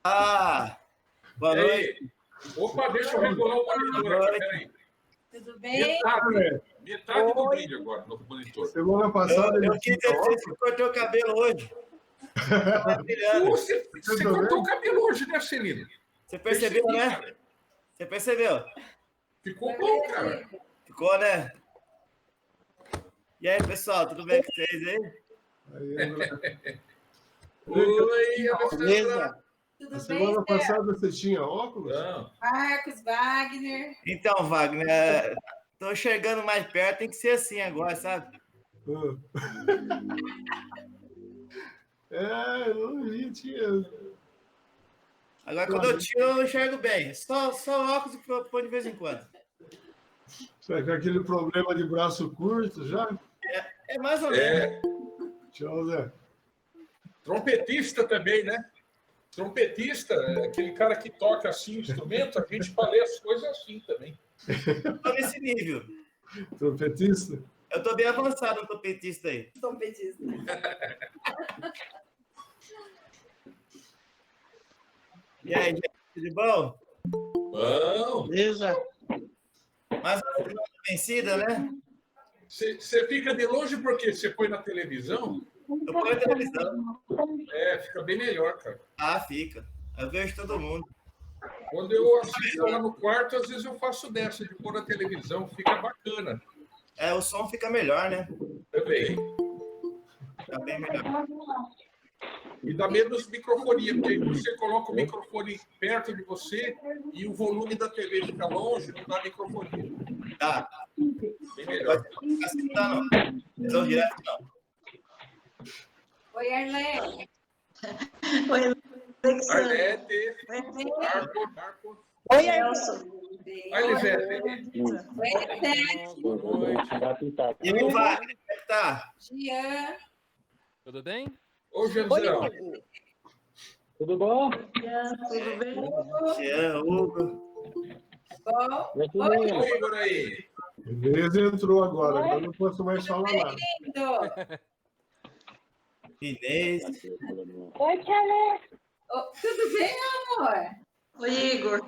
Ah, boa E noite. aí? Opa, deixa eu regular o monitor aqui, peraí. Tudo bem? Metade do brilho agora no monitor. Semana passada Eu quis dizer que você cortou o cabelo hoje. Você cortou o cabelo hoje, né, Celina? Você percebeu, Percebi, né? cara. Você percebeu? Ficou bom, cara. Ficou, né? E aí, pessoal, tudo bem com vocês aí? Oi, Alessandra. Beleza? Tudo Semana bem, passada você tinha óculos? Não. Marcos, Wagner. Então, Wagner, tô enxergando mais perto, tem que ser assim agora, sabe? Eu não vi, tinha. Agora, quando eu tiro, eu enxergo bem. Só óculos que eu ponho de vez em quando. Será que é aquele problema de braço curto já? É mais ou menos. Tchau, Zé. Trompetista também, né? Trompetista, aquele cara que toca assim o instrumento, a gente fala as coisas assim também. Tô nesse nível. Trompetista? Eu tô bem avançado no trompetista aí. Trompetista. E aí, gente, tudo bom? Bom. Beleza. Mais uma semana vencida, né? Você fica de longe porque você põe na televisão? Eu ponho a televisão. Fica bem melhor, cara. Ah, fica. Eu vejo todo mundo. Quando eu assisto lá no quarto, às vezes eu faço dessa, de pôr na televisão, fica bacana. O som fica melhor, né? Também. Fica bem melhor. E dá menos microfonia, porque aí você coloca o microfone perto de você e o volume da TV fica longe, não dá microfonia. Tá. Bem melhor. Assim tá, não. Televisão direto, não. Oi, Arlete. Oi, Arlete. Marco. Oi, Elson. Oi, Lisete. Oi, Lisete. Boa noite. E o Wagner, como é que tá? Jean. Tudo bem? Ô, Janzão. Tudo bom? Tudo bem? Jean, Hugo. Bom. Oi, Igor aí. Beleza, entrou agora, então não posso mais falar nada. Lindo. Inês. Oi, Tchalé. Tudo bem, amor? Oi, Igor.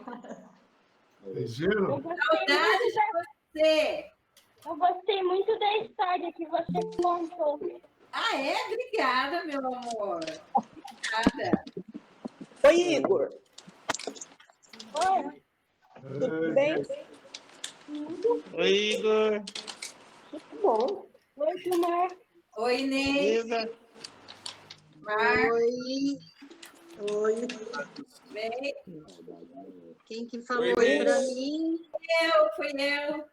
Giro? Saudade de você. Eu gostei muito da história que você contou. Ah, é? Obrigada, meu amor. Obrigada. Oi, Igor. Oi, Tudo bem? Oi, Igor. Muito bom. oi, Gilmar. Oi, Inês. Beleza? Marcos. Oi. Bem. Quem que falou Oi, aí Inês. pra mim? Fui eu.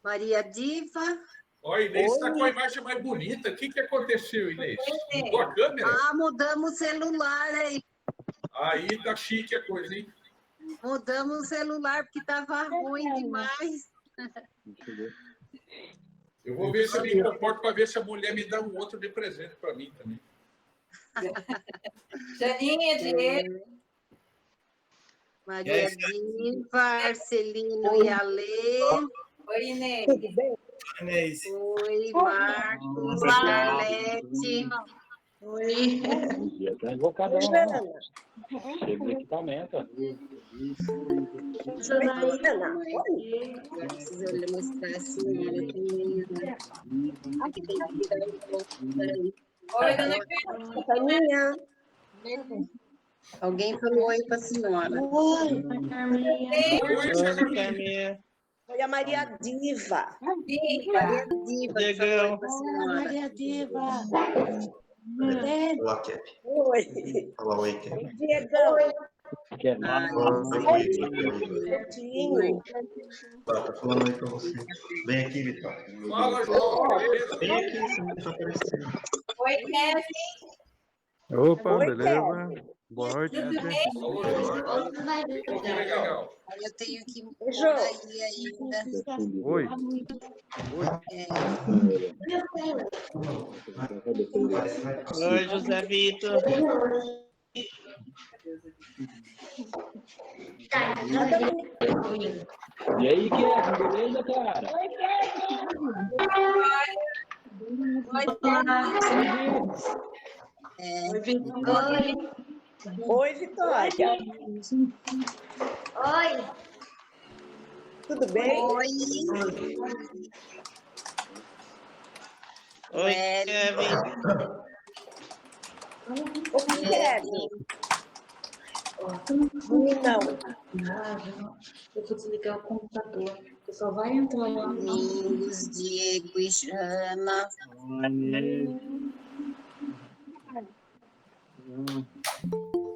Maria Diva. Oi, Inês, está com a imagem mais bonita. O que aconteceu, Inês? Mudou a câmera? Mudamos o celular aí. Aí tá chique a coisa, hein? Mudamos o celular porque tava ruim demais. Eu vou ver se eu me comporto para ver se a mulher me dá um outro de presente para mim também. Janinha, Diego. Maria Diva, Arcelino e Alê. Oi, Inês. Inês. Oi, Marcos, Arlete. Oi. Bom dia, tá invocadão, né? Chega o equipamento. Janaína, preciso lhe mostrar a senhora. Oi, dona Caminha. Alguém falou oi para a senhora. Oi, Caminha. Foi a Maria Diva. Diva. Maria Diva. Legal. Maria Diva. Olá, Cap. Oi. Olá, oi, Cap. Diegão. Que é mais. Certinho. Tá falando aí pra você. Vem aqui, Vitor. Fala, João. Beleza? Vem aqui, você não tá aparecendo. Oi, Kevin. Opa, Oi, beleza? Boa noite. Tudo bem? Falou, João. Que legal. Eu tenho que ir aí ainda. Oi. Oi, José Vitor. E aí, Kevin, beleza, cara? Oi, Kevin. Oi, Vitor. Oi, Vitória. Oi. Tudo bem? Oi, Kevin. O Kevin. Não. Eu vou desligar o computador. Você só vai entrar lá. Domingos, Diego e Jana.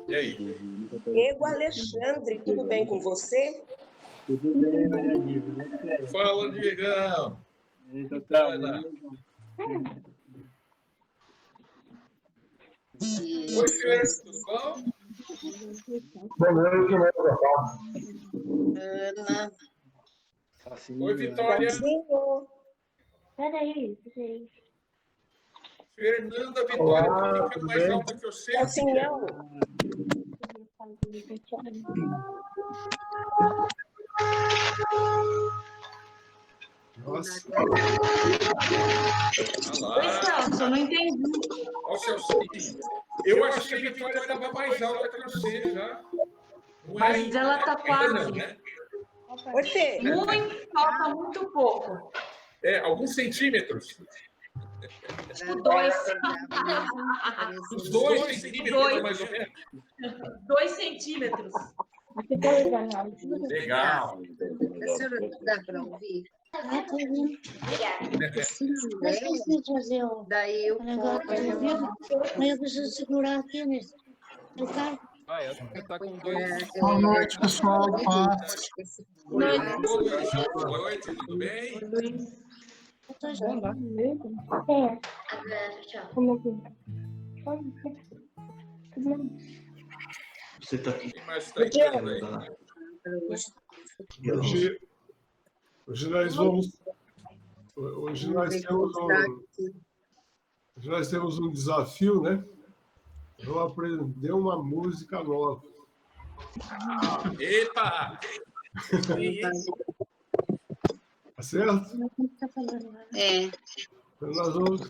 E aí? Diego Alexandre, tudo bem com você? Tudo bem, Maria Diva? Fala, Diegão. Ana. Oi, Fer, tudo bom? Ana. Oi, Vitória. Bonzinho. Peraí, peraí. Fernanda Vitória, tá ficando mais alta que eu sei. Calcinhão. Nossa, Oi, Celso, eu não entendi. Olha o Celcinho. Eu achei que a Vitória estava mais alta que você já. Não é Mas ainda, ela né? tá Ainda quase. não, né? Oi, Fê. Falta muito pouco. É, alguns centímetros. Tipo 2. Uns 2 centímetros, mais ou menos. 2 centímetros. Legal. A senhora dá para ouvir? Obrigada. Mas preciso fazer o Daí eu negócio de ouvido, mas eu preciso segurar aqui nesse. Tá? Tá com 2. Boa noite, pessoal. Paz. Oi, boa noite, tudo bem? Eu tô já. Você tá aqui. Quem mais está entrando aí? Hoje nós vamos. Hoje nós temos um desafio, né? Vamos aprender uma música nova. Eita! Tá certo? É. Então nós vamos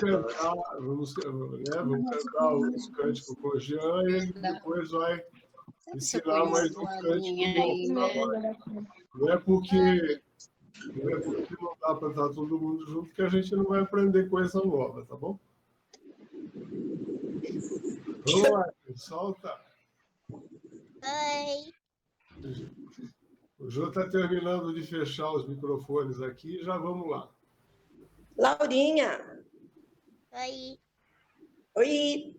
cantar, vamos cantar os cânticos com o Jean e ele depois vai ensinar mais um cântico novo. Não é porque não dá para estar todo mundo junto que a gente não vai aprender coisa nova, tá bom? Vamos lá, solta. Oi. O Jô está terminando de fechar os microfones aqui, já vamos lá. Laurinha. Oi. Oi.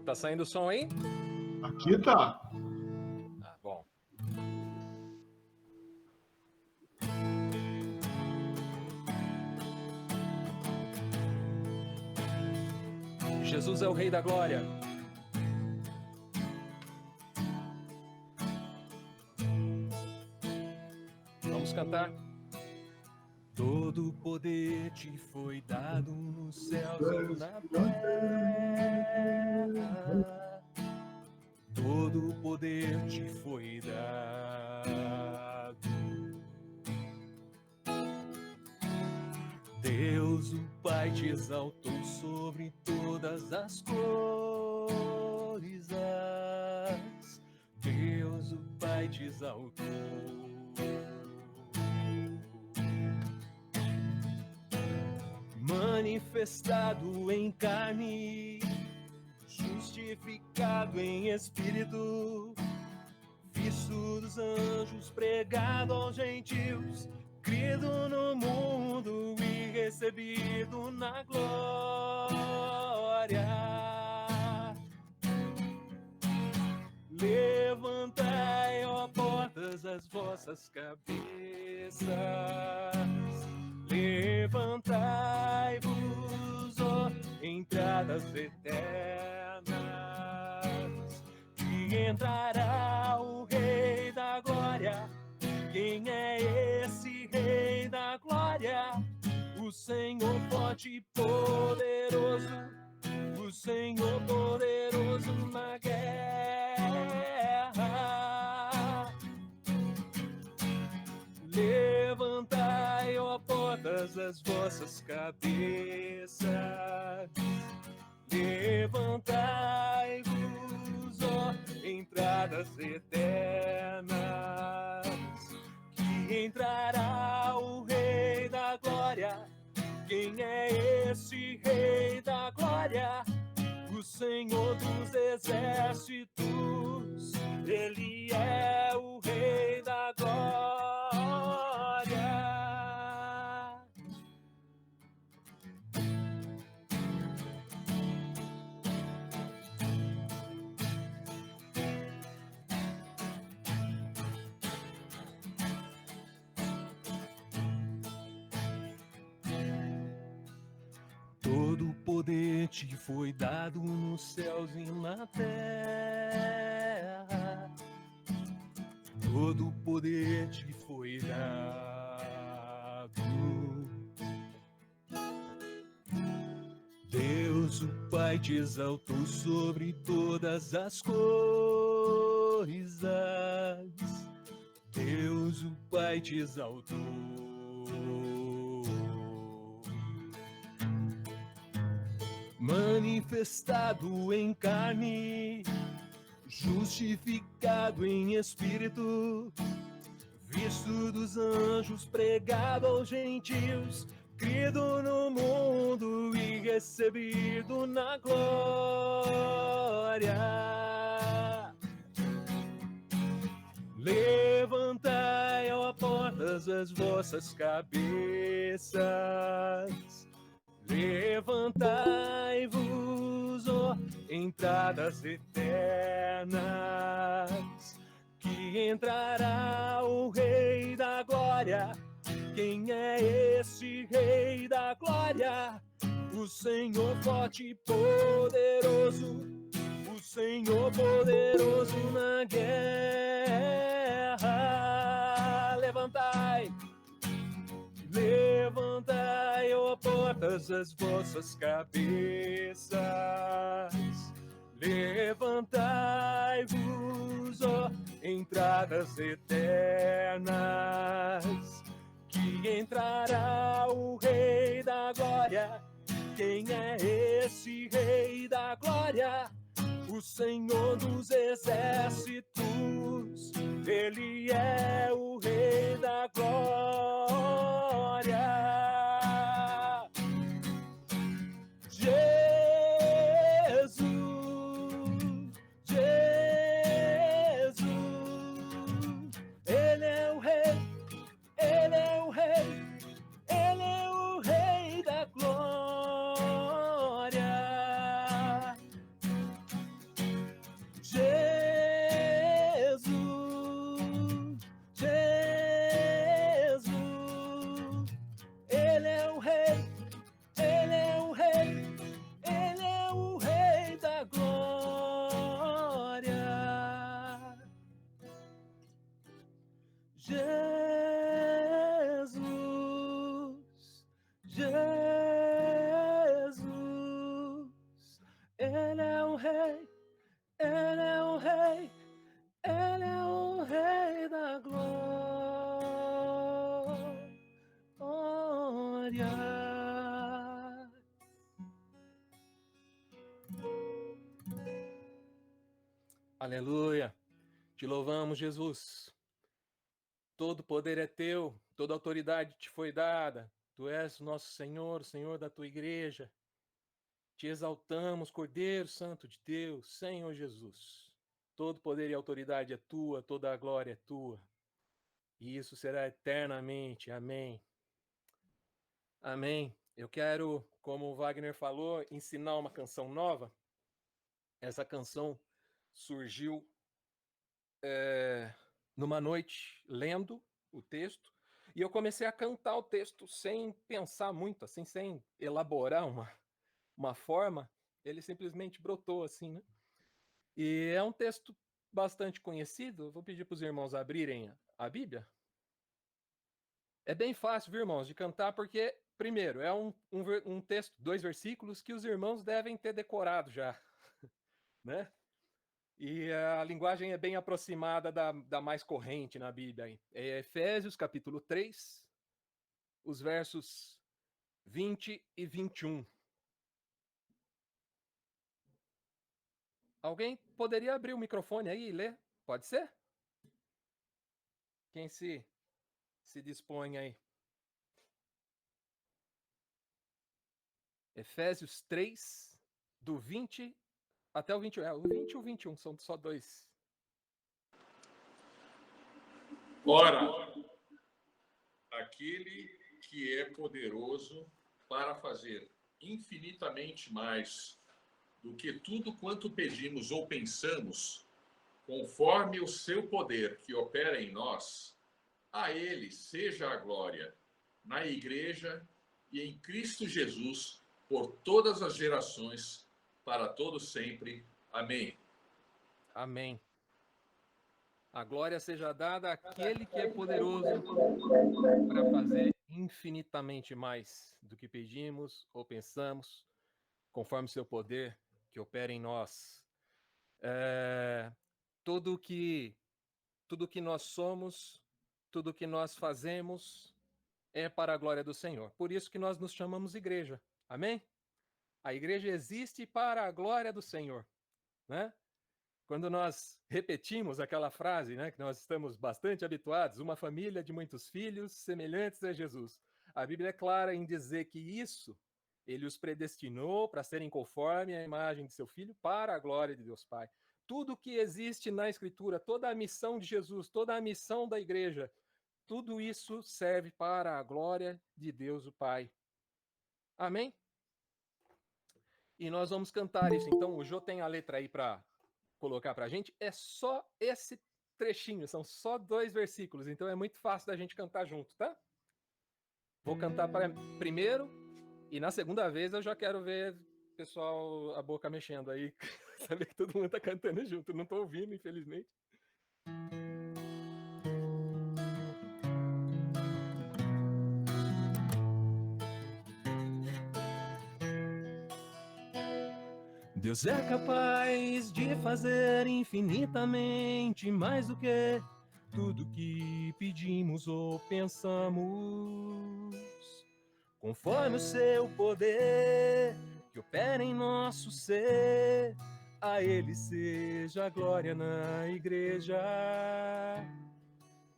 Tá saindo o som aí? Aqui tá. Ah, bom. Jesus é o Rei da Glória. Vamos cantar. Todo poder te foi dado nos céus e na terra. Todo poder te foi dado. Deus, o Pai, te exaltou sobre todas as coisas. Deus, o Pai, te exaltou. Manifestado em carne, justificado em espírito, visto dos anjos, pregado aos gentios, crido no mundo e recebido na glória. Levantai, ó portas, as vossas cabeças. Levantai-vos, ó entradas eternas, que entrará o Rei da Glória. Quem é esse Rei da Glória? O Senhor forte e poderoso, o Senhor poderoso na guerra. Levantai, ó as vossas cabeças, levantai-vos, ó entradas eternas, que entrará o Rei da Glória. Quem é esse Rei da Glória? O Senhor dos Exércitos, Ele é o Rei da Glória. Todo poder te foi dado nos céus e na terra. Todo poder te foi dado. Deus, o Pai, te exaltou sobre todas as coisas. Deus, o Pai, te exaltou. Manifestado em carne, justificado em espírito, visto dos anjos, pregado aos gentios, crido no mundo e recebido na glória. Levantai, ó portas, as vossas cabeças, levantai-vos, ó entradas eternas, que entrará o Rei da Glória. Quem é esse Rei da Glória? O Senhor forte e poderoso, o Senhor poderoso na guerra. Levantai, levantai, ó portas, as vossas cabeças, levantai-vos, ó entradas eternas, que entrará o Rei da Glória. Quem é esse Rei da Glória? O Senhor dos Exércitos, Ele é o Rei da Glória. Jesus, Jesus, Ele é o Rei, Ele é o Rei, Ele é o Rei da Glória. Jesus, Jesus, Ele é o Rei, Ele é o Rei, Ele é o Rei da Glória. Jesus, Jesus, Ele é o Rei, Ele é o Rei, Ele é o Rei da Glória. Aleluia, te louvamos, Jesus. Todo poder é teu, toda autoridade te foi dada. Tu és o nosso Senhor, o Senhor da tua igreja. Te exaltamos, Cordeiro Santo de Deus, Senhor Jesus. Todo poder e autoridade é tua, toda a glória é tua. E isso será eternamente. Amém. Amém. Eu quero, como o Wagner falou, ensinar uma canção nova. Essa canção surgiu numa noite lendo o texto, e eu comecei a cantar o texto sem pensar muito, assim, sem elaborar uma forma. Ele simplesmente brotou assim, né? E é um texto bastante conhecido. Eu vou pedir para os irmãos abrirem a Bíblia. É bem fácil, viu, irmãos, de cantar, porque, primeiro, é um texto, 2 versículos, que os irmãos devem ter decorado já, né? E a linguagem é bem aproximada da mais corrente na Bíblia. É Efésios, capítulo 3, os versos 20 e 21. Alguém poderia abrir o microfone aí e ler? Pode ser? Quem se dispõe aí? Efésios 3, do 20 até o 21. O 20 e o 21, são só dois. Ora, aquele que é poderoso para fazer infinitamente mais do que tudo quanto pedimos ou pensamos, conforme o seu poder que opera em nós, a ele seja a glória na igreja e em Cristo Jesus por todas as gerações, para todo sempre. Amém. Amém. A glória seja dada àquele que é poderoso para fazer infinitamente mais do que pedimos ou pensamos, conforme o seu poder que opera em nós. Tudo que nós somos, tudo que nós fazemos é para a glória do Senhor. Por isso que nós nos chamamos igreja. Amém? A igreja existe para a glória do Senhor, né? Quando nós repetimos aquela frase, né, que nós estamos bastante habituados, uma família de muitos filhos semelhantes a Jesus. A Bíblia é clara em dizer que isso, ele os predestinou para serem conforme a imagem de seu Filho para a glória de Deus Pai. Tudo que existe na Escritura, toda a missão de Jesus, toda a missão da igreja, tudo isso serve para a glória de Deus o Pai. Amém? E nós vamos cantar isso. Então, o Jô tem a letra aí para colocar para a gente. É só esse trechinho, são só 2 versículos, então é muito fácil da gente cantar junto, tá? Vou cantar primeiro e na segunda vez eu já quero ver o pessoal a boca mexendo aí, saber que todo mundo tá cantando junto. Não tô ouvindo, infelizmente. Deus é capaz de fazer infinitamente mais do que tudo que pedimos ou pensamos, conforme o seu poder que opera em nosso ser. A Ele seja a glória na igreja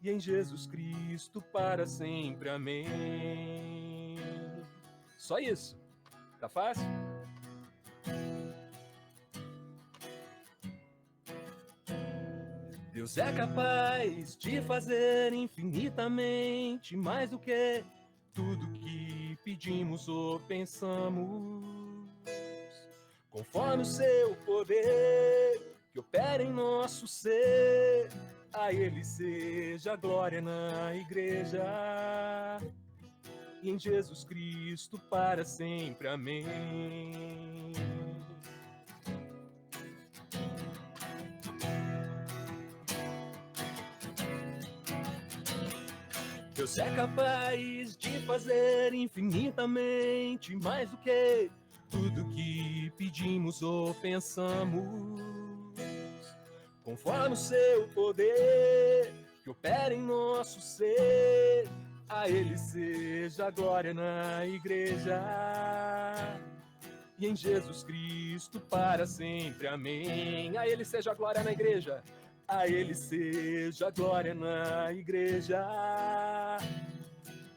e em Jesus Cristo para sempre. Amém. Só isso. Tá fácil? Deus é capaz de fazer infinitamente mais do que tudo que pedimos ou pensamos, conforme o seu poder que opera em nosso ser. A Ele seja a glória na igreja e em Jesus Cristo para sempre. Amém. Deus é capaz de fazer infinitamente mais do que tudo que pedimos ou pensamos, conforme o seu poder que opera em nosso ser. A Ele seja a glória na igreja e em Jesus Cristo para sempre. Amém. A Ele seja a glória na igreja. A Ele seja a glória na igreja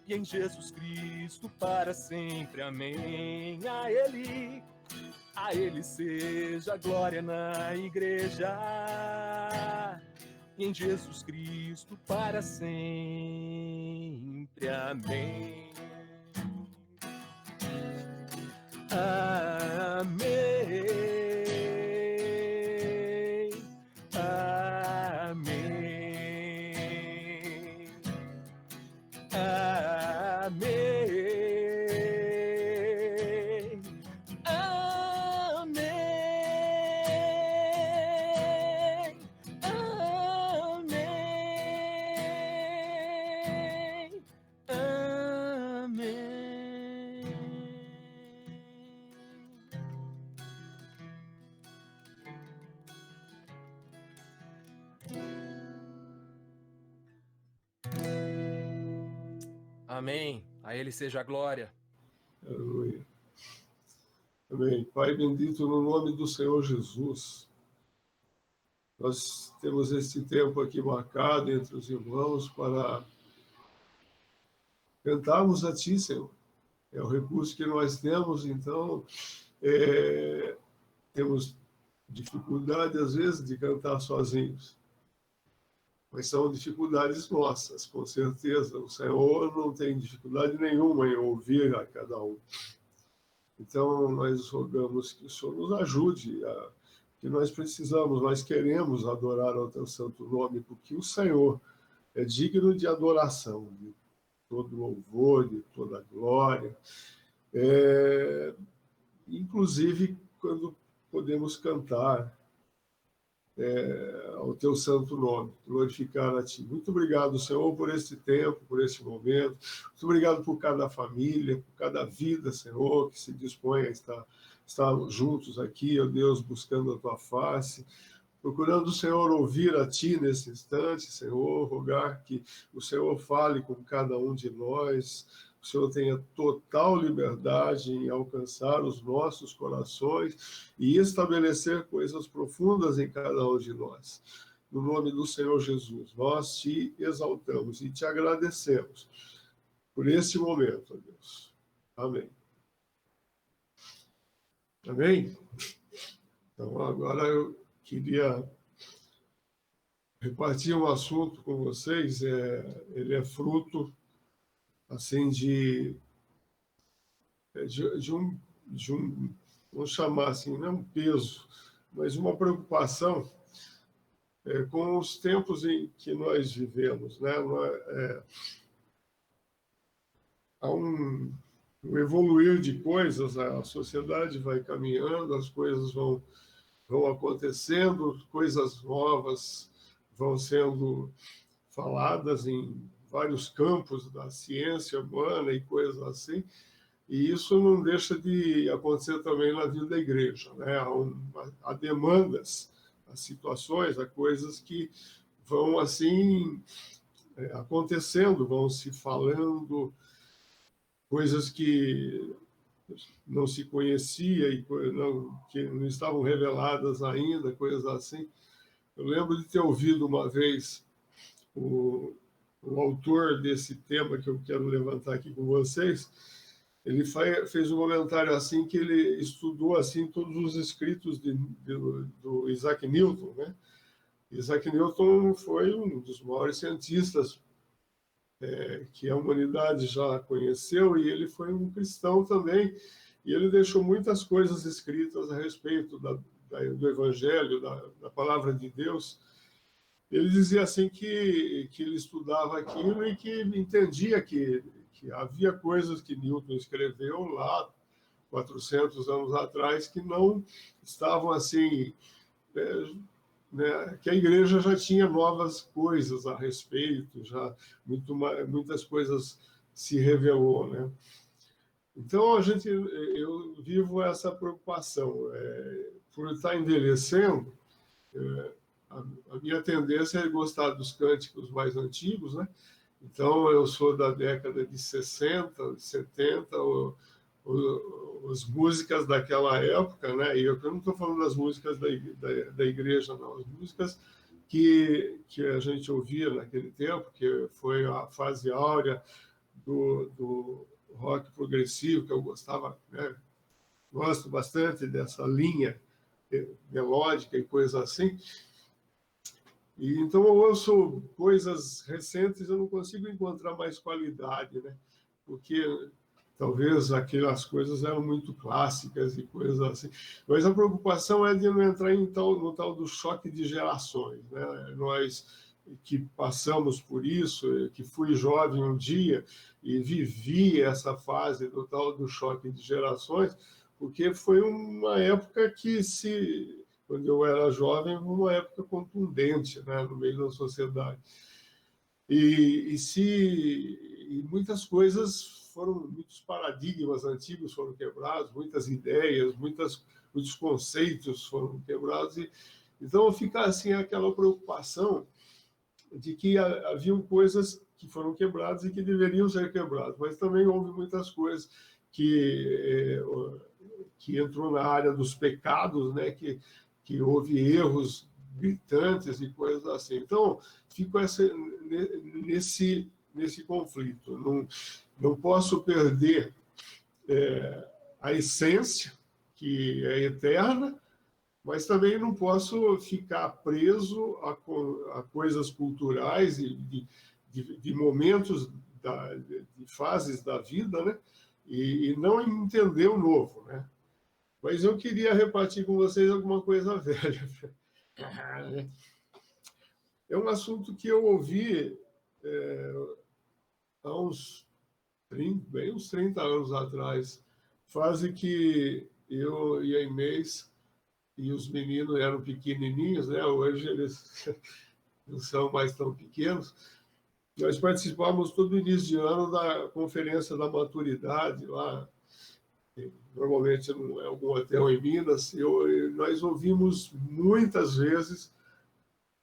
e em Jesus Cristo para sempre. Amém. A Ele seja a glória na igreja e em Jesus Cristo para sempre. Amém. Amém. Amém. A Ele seja a glória. Amém. Pai bendito, no nome do Senhor Jesus, nós temos esse tempo aqui marcado entre os irmãos para cantarmos a Ti, Senhor. É o recurso que nós temos, então, temos dificuldade, às vezes, de cantar sozinhos. Mas são dificuldades nossas, com certeza. O Senhor não tem dificuldade nenhuma em ouvir a cada um. Então, nós rogamos que o Senhor nos ajude, que nós precisamos, nós queremos adorar ao Teu santo nome, porque o Senhor é digno de adoração, de todo louvor, de toda glória. Inclusive, quando podemos cantar ao Teu santo nome, glorificar a Ti. Muito obrigado, Senhor, por esse tempo, por esse momento. Muito obrigado por cada família, por cada vida, Senhor, que se dispõe a estar juntos aqui, ó Deus, buscando a Tua face, procurando, Senhor, ouvir a Ti nesse instante, Senhor, rogar que o Senhor fale com cada um de nós, o Senhor tenha total liberdade em alcançar os nossos corações e estabelecer coisas profundas em cada um de nós. No nome do Senhor Jesus, nós Te exaltamos e Te agradecemos por esse momento, ó Deus. Amém. Amém? Então, agora eu queria repartir um assunto com vocês. Ele é fruto assim de um, vamos chamar assim, não é um peso, mas uma preocupação com os tempos em que nós vivemos, né? Há um evoluir de coisas, a sociedade vai caminhando, as coisas vão acontecendo, coisas novas vão sendo faladas em vários campos da ciência humana e coisas assim, e isso não deixa de acontecer também na vida da igreja, né? Há demandas, há situações, há coisas que vão assim acontecendo, vão se falando, coisas que não se conhecia e que não estavam reveladas ainda, coisas assim. Eu lembro de ter ouvido uma vez o autor desse tema que eu quero levantar aqui com vocês. Ele fez um comentário assim, que ele estudou assim todos os escritos do Isaac Newton, né? Isaac Newton foi um dos maiores cientistas que a humanidade já conheceu, e ele foi um cristão também, e ele deixou muitas coisas escritas a respeito do Evangelho, da palavra de Deus. Ele dizia assim que ele estudava aquilo e que entendia que havia coisas que Newton escreveu lá 400 anos atrás que não estavam assim, né, que a igreja já tinha novas coisas a respeito, já muitas coisas se revelou, né? Então eu vivo essa preocupação, por estar envelhecendo. A minha tendência é gostar dos cânticos mais antigos, né? Então, eu sou da década de 60, 70, as músicas daquela época, né? E eu não estou falando das músicas da igreja, não. As músicas que a gente ouvia naquele tempo, que foi a fase áurea do rock progressivo, que eu gostava, né? Gosto bastante dessa linha melódica e coisas assim. E então eu ouço coisas recentes, eu não consigo encontrar mais qualidade, né? Porque talvez aquelas coisas eram muito clássicas e coisas assim. Mas a preocupação é de não entrar no tal do choque de gerações, né? Nós que passamos por isso, que fui jovem um dia e vivi essa fase do tal do choque de gerações, porque foi uma época quando eu era jovem, uma época contundente, né, no meio da sociedade. E muitas coisas muitos paradigmas antigos foram quebrados, muitas ideias, muitos conceitos foram quebrados. Então, fica assim aquela preocupação de que haviam coisas que foram quebradas e que deveriam ser quebradas, mas também houve muitas coisas que que entrou na área dos pecados, né? Que houve erros gritantes e coisas assim. Então, fico nesse conflito. Não posso perder a essência, que é eterna, mas também não posso ficar preso a coisas culturais e de momentos, de fases da vida, né? E não entender o novo, né? Mas eu queria repartir com vocês alguma coisa velha. É um assunto que eu ouvi há uns 30 anos atrás, fase que eu e a Inês e os meninos eram pequenininhos, né? Hoje eles não são mais tão pequenos. Nós participávamos todo início de ano da conferência da maturidade lá, normalmente em algum hotel em Minas. Nós ouvimos muitas vezes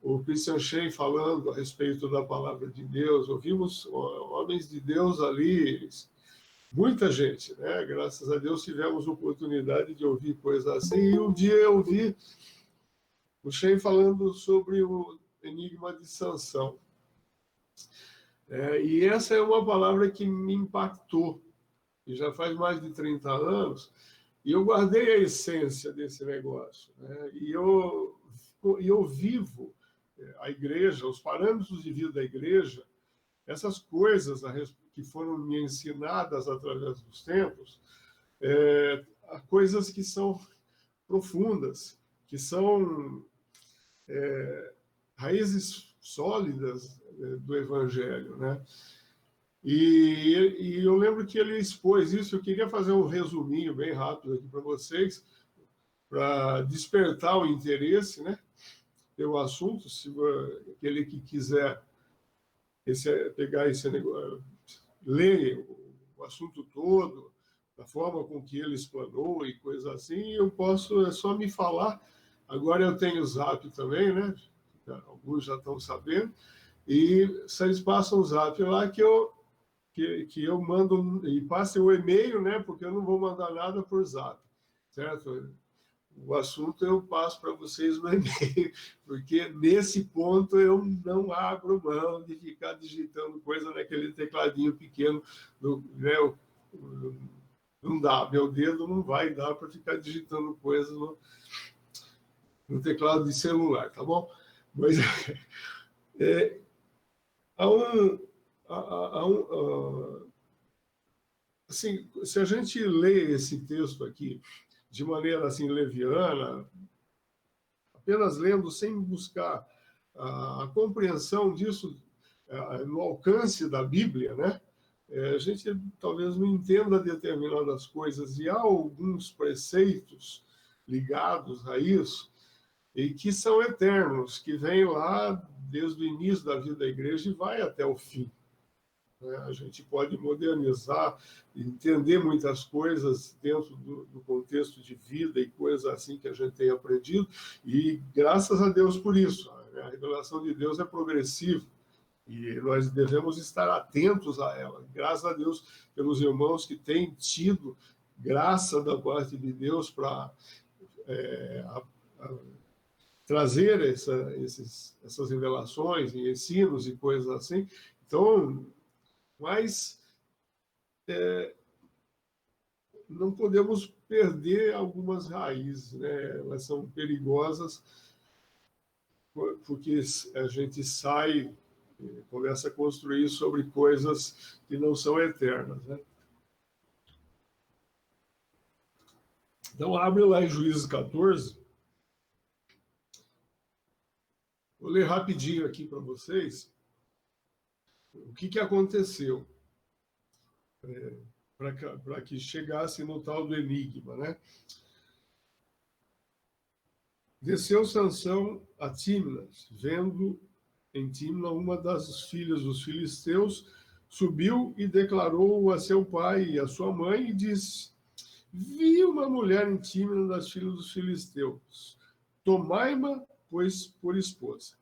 o Christian Schein falando a respeito da palavra de Deus. Ouvimos homens de Deus ali, muita gente, né? Graças a Deus tivemos oportunidade de ouvir coisas assim. E um dia eu ouvi o Schein falando sobre o enigma de Sansão. E essa é uma palavra que me impactou, e já faz mais de 30 anos, e eu guardei a essência desse negócio, né? E eu vivo a igreja, os parâmetros de vida da igreja, essas coisas que foram me ensinadas através dos tempos, coisas que são profundas, que são raízes sólidas do Evangelho, né? E eu lembro que ele expôs isso. Eu queria fazer um resuminho bem rápido aqui para vocês, para despertar o interesse, né, pelo assunto. Se aquele que quiser pegar esse negócio, ler o assunto todo, da forma com que ele explanou e coisas assim, eu posso, é só me falar. Agora eu tenho o Zap também, né? Alguns já estão sabendo. E vocês passam o Zap lá que eu mando, e passem o e-mail, né? Porque eu não vou mandar nada por Zap, certo? O assunto eu passo para vocês no e-mail, porque nesse ponto eu não abro mão de ficar digitando coisa naquele tecladinho pequeno, né? Não dá, meu dedo não vai dar para ficar digitando coisas no teclado de celular, tá bom? Mas assim, se a gente lê esse texto aqui de maneira assim leviana, apenas lendo sem buscar a compreensão disso no alcance da Bíblia, né? A gente talvez não entenda determinadas coisas, e há alguns preceitos ligados a isso e que são eternos, que vêm lá desde o início da vida da igreja e vai até o fim. A gente pode modernizar, entender muitas coisas dentro do contexto de vida e coisas assim que a gente tem aprendido, e graças a Deus por isso. A revelação de Deus é progressiva e nós devemos estar atentos a ela. Graças a Deus pelos irmãos que têm tido graça da parte de Deus para trazer essas revelações e ensinos e coisas assim. Então, mas não podemos perder algumas raízes, né? Elas são perigosas, porque a gente sai, começa a construir sobre coisas que não são eternas, né? Então, abre lá em Juízes 14. Vou ler rapidinho aqui para vocês o que aconteceu para que chegasse no tal do enigma, né? Desceu Sansão a Tímnas, vendo em Tímna uma das filhas dos filisteus, subiu e declarou a seu pai e a sua mãe e disse: vi uma mulher em Tímna das filhas dos filisteus, tomai-ma, pois, por esposa.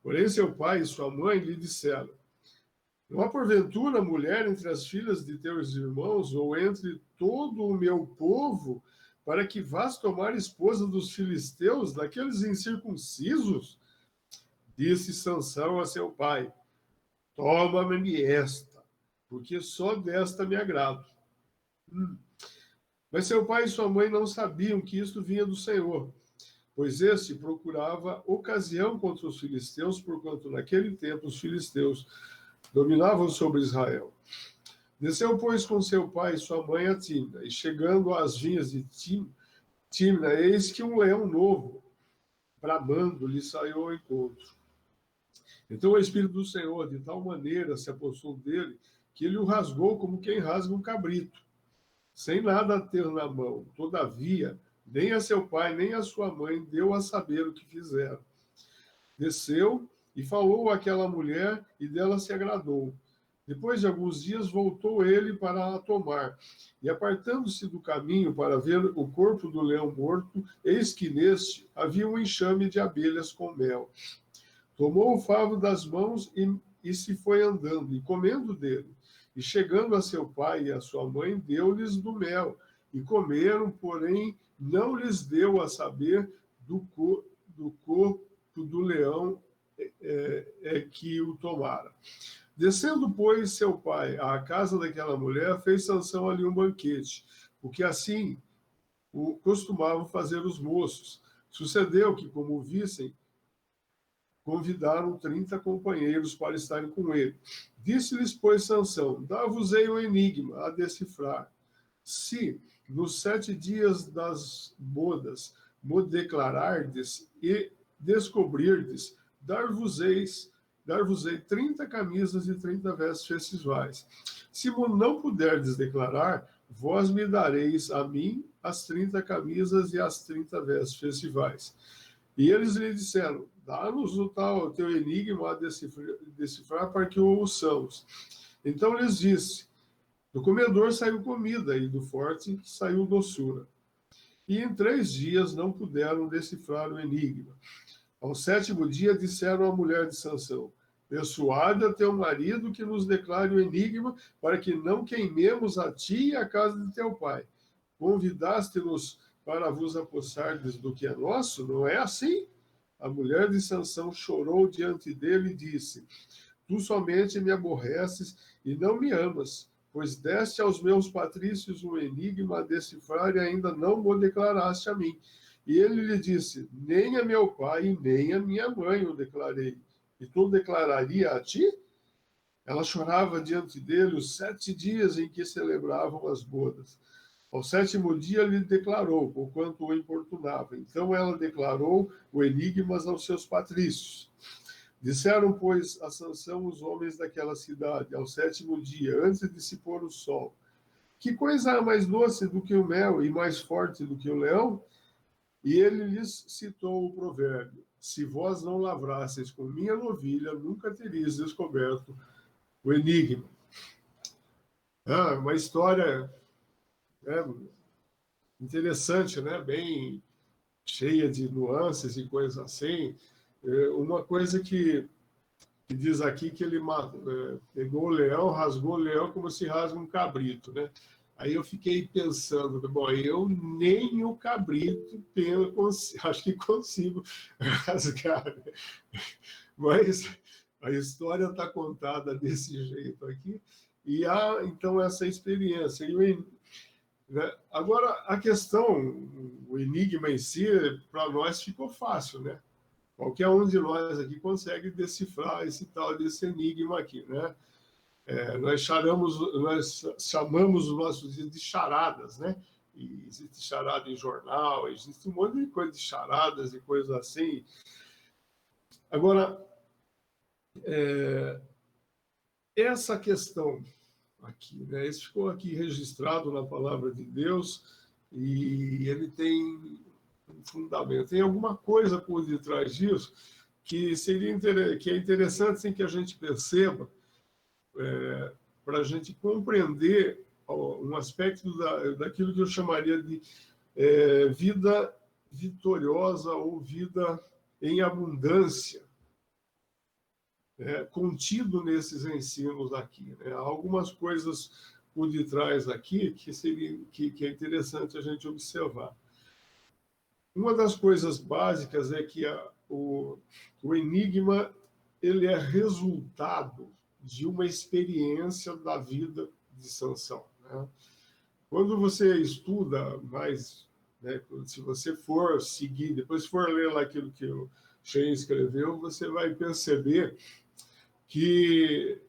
Porém, seu pai e sua mãe lhe disseram: não há porventura mulher entre as filhas de teus irmãos ou entre todo o meu povo para que vás tomar esposa dos filisteus, daqueles incircuncisos? Disse Sansão a seu pai: toma-me esta, porque só desta me agrado. Mas seu pai e sua mãe não sabiam que isto vinha do Senhor, pois este procurava ocasião contra os filisteus, porquanto naquele tempo os filisteus dominavam sobre Israel. Desceu, pois, com seu pai e sua mãe a Timna, e chegando às vinhas de Timna, eis que um leão novo, bramando, lhe saiu ao encontro. Então o Espírito do Senhor, de tal maneira, se apossou dele, que ele o rasgou como quem rasga um cabrito, sem nada ter na mão. Todavia, nem a seu pai, nem a sua mãe deu a saber o que fizeram. Desceu e falou àquela mulher, e dela se agradou. Depois de alguns dias, voltou ele para a tomar. E apartando-se do caminho para ver o corpo do leão morto, eis que neste havia um enxame de abelhas com mel. Tomou o favo das mãos e se foi andando, e comendo dele. E chegando a seu pai e a sua mãe, deu-lhes do mel. E comeram, porém, não lhes deu a saber do corpo do leão que o tomara. Descendo, pois, seu pai à casa daquela mulher, fez Sansão ali um banquete, porque assim o costumavam fazer os moços. Sucedeu que, como vissem, convidaram 30 companheiros para estarem com ele. Disse-lhes, pois, Sansão: dá-vos-ei um enigma a decifrar. Se, nos 7 dias das bodas, me declarardes e descobrirdes, dar-vos-ei 30 camisas e 30 vestes festivais. Se não puderdes declarar, vós me dareis a mim as 30 camisas e as 30 vestes festivais. E eles lhe disseram: dá-nos o teu enigma a decifrar para que o ouçamos. Então lhes disse: do comedor saiu comida, e do forte saiu doçura. E em 3 dias não puderam decifrar o enigma. Ao 7º dia disseram à mulher de Sansão: persuada teu marido que nos declare o enigma, para que não queimemos a ti e a casa de teu pai. Convidaste-nos para vos apossardes do que é nosso? Não é assim? A mulher de Sansão chorou diante dele e disse: tu somente me aborreces e não me amas, pois deste aos meus patrícios um enigma a decifrar e ainda não o declaraste a mim. E ele lhe disse: nem a meu pai, nem a minha mãe o declarei. E tu declararia a ti? Ela chorava diante dele os 7 dias em que celebravam as bodas. Ao 7º dia lhe declarou, porquanto o importunava. Então ela declarou o enigma aos seus patrícios. Disseram, pois, a Sansão os homens daquela cidade, ao 7º dia, antes de se pôr o sol: que coisa há mais doce do que o mel e mais forte do que o leão? E ele lhes citou o provérbio: se vós não lavrasseis com minha novilha, nunca teríeis descoberto o enigma. Uma história interessante, né? Bem cheia de nuances e coisas assim. Uma coisa que diz aqui que ele pegou o leão, rasgou o leão como se rasga um cabrito, né? Aí eu fiquei pensando, bom, eu nem o cabrito acho que consigo rasgar, né? Mas a história está contada desse jeito aqui, e há, então, essa experiência. Agora, a questão, o enigma em si, para nós ficou fácil, né? Qualquer um de nós aqui consegue decifrar esse tal desse enigma aqui, né? Nós chamamos os nossos dias de charadas, né? E existe charada em jornal, existe um monte de coisa de charadas e coisas assim. Agora, essa questão aqui, né? Isso ficou aqui registrado na Palavra de Deus e ele tem um fundamento. Tem alguma coisa por detrás disso que é interessante assim, que a gente perceba, para a gente compreender um aspecto daquilo que eu chamaria de vida vitoriosa ou vida em abundância, contido nesses ensinos aqui, né? Há algumas coisas por detrás aqui que é interessante a gente observar. Uma das coisas básicas é que o enigma ele é resultado de uma experiência da vida de Sansão, né? Quando você estuda mais, né, se você for seguir, depois for ler lá aquilo que o Shein escreveu, você vai perceber que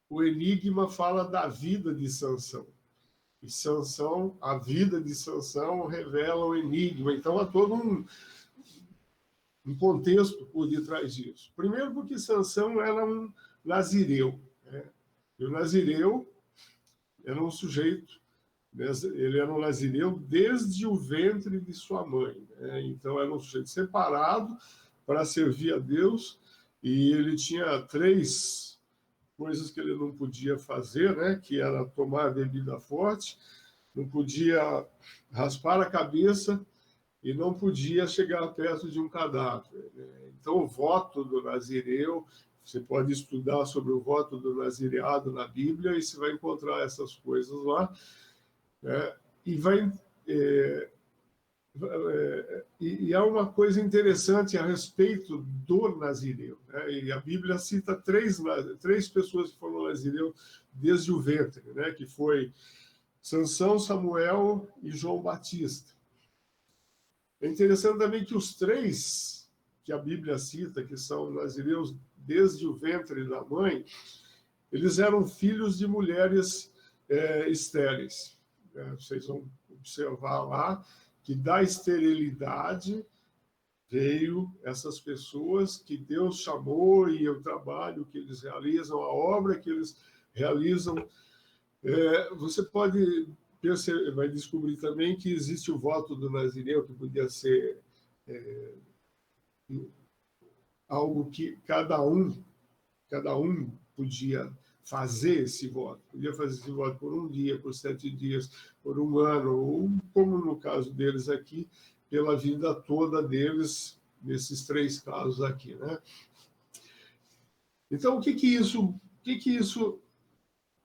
o enigma fala da vida de Sansão. E Sansão, a vida de Sansão revela o enigma. Então, há todo um contexto por detrás disso. Primeiro porque Sansão era um nazireu, né? E o nazireu era um sujeito, ele era um nazireu desde o ventre de sua mãe, né? Então, era um sujeito separado para servir a Deus, e ele tinha 3 coisas que ele não podia fazer, né? Que era tomar bebida forte, não podia raspar a cabeça e não podia chegar perto de um cadáver, né? Então, o voto do nazireu, você pode estudar sobre o voto do nazireado na Bíblia e você vai encontrar essas coisas lá, né? E há uma coisa interessante a respeito do nazireu, né? E a Bíblia cita 3 pessoas que foram nazireu desde o ventre, né? Que foi Sansão, Samuel e João Batista. É interessante também que os 3 que a Bíblia cita, que são nazireus desde o ventre da mãe, eles eram filhos de mulheres estéreis. Vocês vão observar lá que da esterilidade veio essas pessoas que Deus chamou, e o trabalho que eles realizam, a obra que eles realizam. Você pode perceber, vai descobrir também que existe o voto do nazireu, que podia ser algo que cada um podia fazer esse voto. Podia fazer esse voto por 1 dia, por 7 dias, por 1 ano, ou, como no caso deles aqui, pela vida toda deles, nesses 3 casos aqui, né? Então, o que isso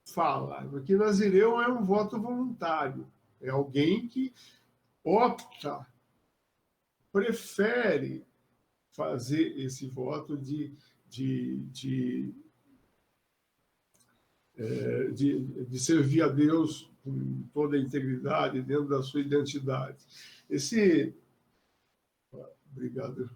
fala? Porque nazireu é um voto voluntário. É alguém que opta, prefere fazer esse voto de servir a Deus com toda a integridade, dentro da sua identidade. Obrigado.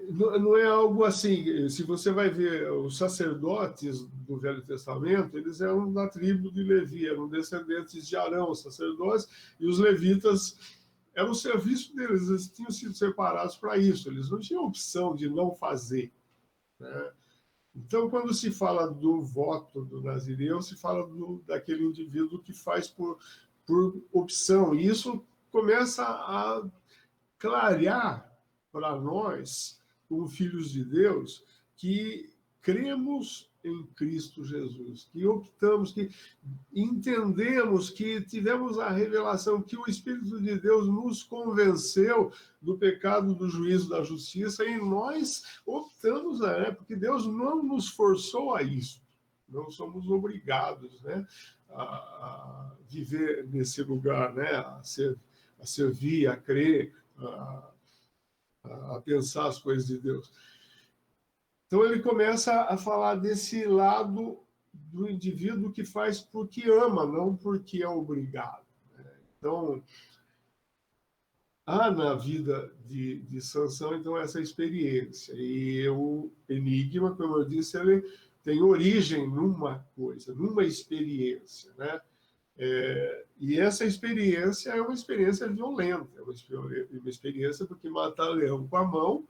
Não é algo assim. Se você vai ver os sacerdotes do Velho Testamento, eles eram da tribo de Levi, eram descendentes de Arão, os sacerdotes, e os levitas era o serviço deles, eles tinham sido separados para isso, eles não tinham opção de não fazer, né? Então, quando se fala do voto do nazireu, se fala daquele indivíduo que faz por opção. E isso começa a clarear para nós, como filhos de Deus, que cremos em Cristo Jesus, que optamos, que entendemos, que tivemos a revelação que o Espírito de Deus nos convenceu do pecado, do juízo, da justiça, e nós optamos, né? Porque Deus não nos forçou a isso, não somos obrigados, né, a viver nesse lugar, né, a servir, a crer, a pensar as coisas de Deus. Então, ele começa a falar desse lado do indivíduo que faz porque ama, não porque é obrigado, né? Então, há na vida de Sansão, então, essa experiência. E o enigma, como eu disse, ele tem origem numa coisa, numa experiência, né? E essa experiência é uma experiência violenta, é uma experiência porque matar leão com a mão,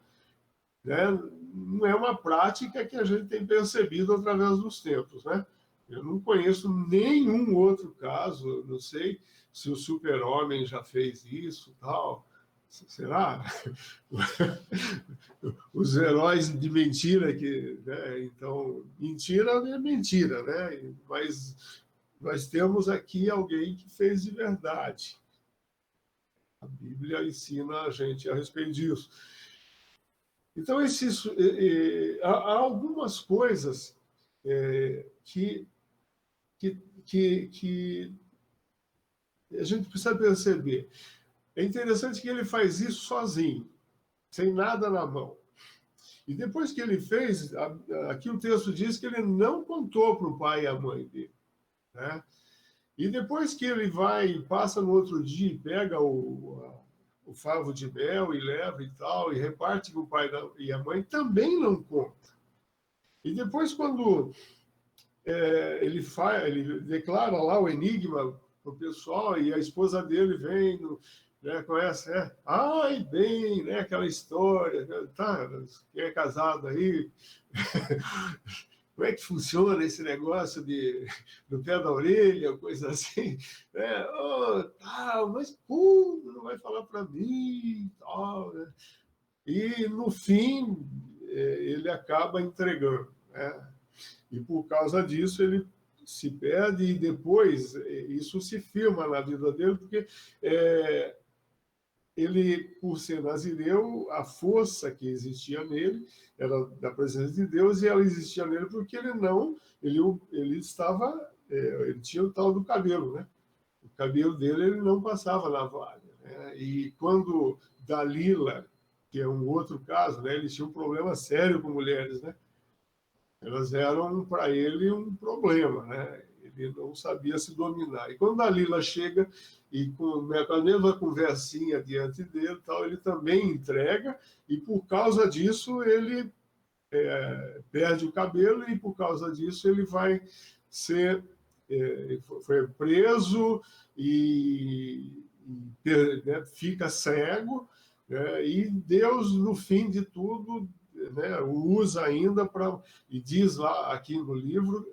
né, não é uma prática que a gente tem percebido através dos tempos, né? Eu não conheço nenhum outro caso, não sei se o Super-Homem já fez isso, tal. Será? Os heróis de mentira né? Então, mentira é mentira, né? Mas nós temos aqui alguém que fez de verdade. A Bíblia ensina a gente a respeito disso. Então, há algumas coisas que que a gente precisa perceber. É interessante que ele faz isso sozinho, sem nada na mão. E depois que ele fez, aqui o texto diz que ele não contou para o pai e a mãe dele, né? E depois que ele vai, passa no outro dia, pega o favo de mel e leva e tal, e reparte com o pai e a mãe, também não conta. E depois, quando ele declara lá o enigma para o pessoal, e a esposa dele vem, né, conhece, né? Ai, bem, né, aquela história, tá, quem é casado aí, como é que funciona esse negócio do pé da orelha, coisa assim, né? Oh, tá, mas não vai falar para mim, tal, né? E no fim ele acaba entregando, né? E por causa disso ele se perde, e depois isso se filma na vida dele, porque ele, por ser nazireu, a força que existia nele era da presença de Deus, e ela existia nele porque ele tinha o tal do cabelo, né? O cabelo dele ele não passava navalha, né? E quando Dalila, que é um outro caso, né? Ele tinha um problema sério com mulheres, né? Elas eram para ele um problema, né? Ele não sabia se dominar. E quando Dalila chega e com a mesma conversinha diante dele, tal, ele também entrega, e por causa disso ele perde o cabelo, e por causa disso ele vai ser foi preso né, fica cego, né, e Deus, no fim de tudo, né, o usa ainda e diz lá aqui no livro,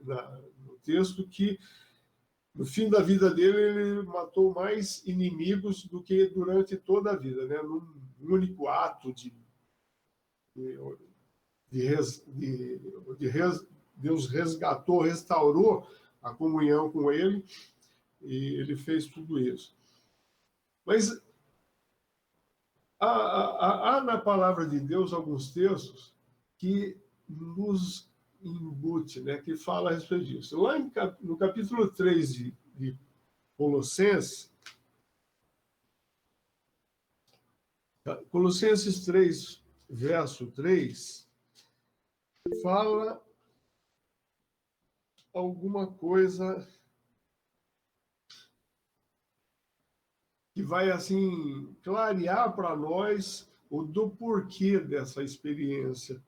no texto, que no fim da vida dele ele matou mais inimigos do que durante toda a vida, né, num único ato Deus resgatou, restaurou a comunhão com ele, e ele fez tudo isso. Mas há na palavra de Deus alguns textos que nos embute, né, que fala a respeito disso. Lá no capítulo 3 de Colossenses, Colossenses 3, verso 3, fala alguma coisa que vai, assim, clarear para nós o do porquê dessa experiência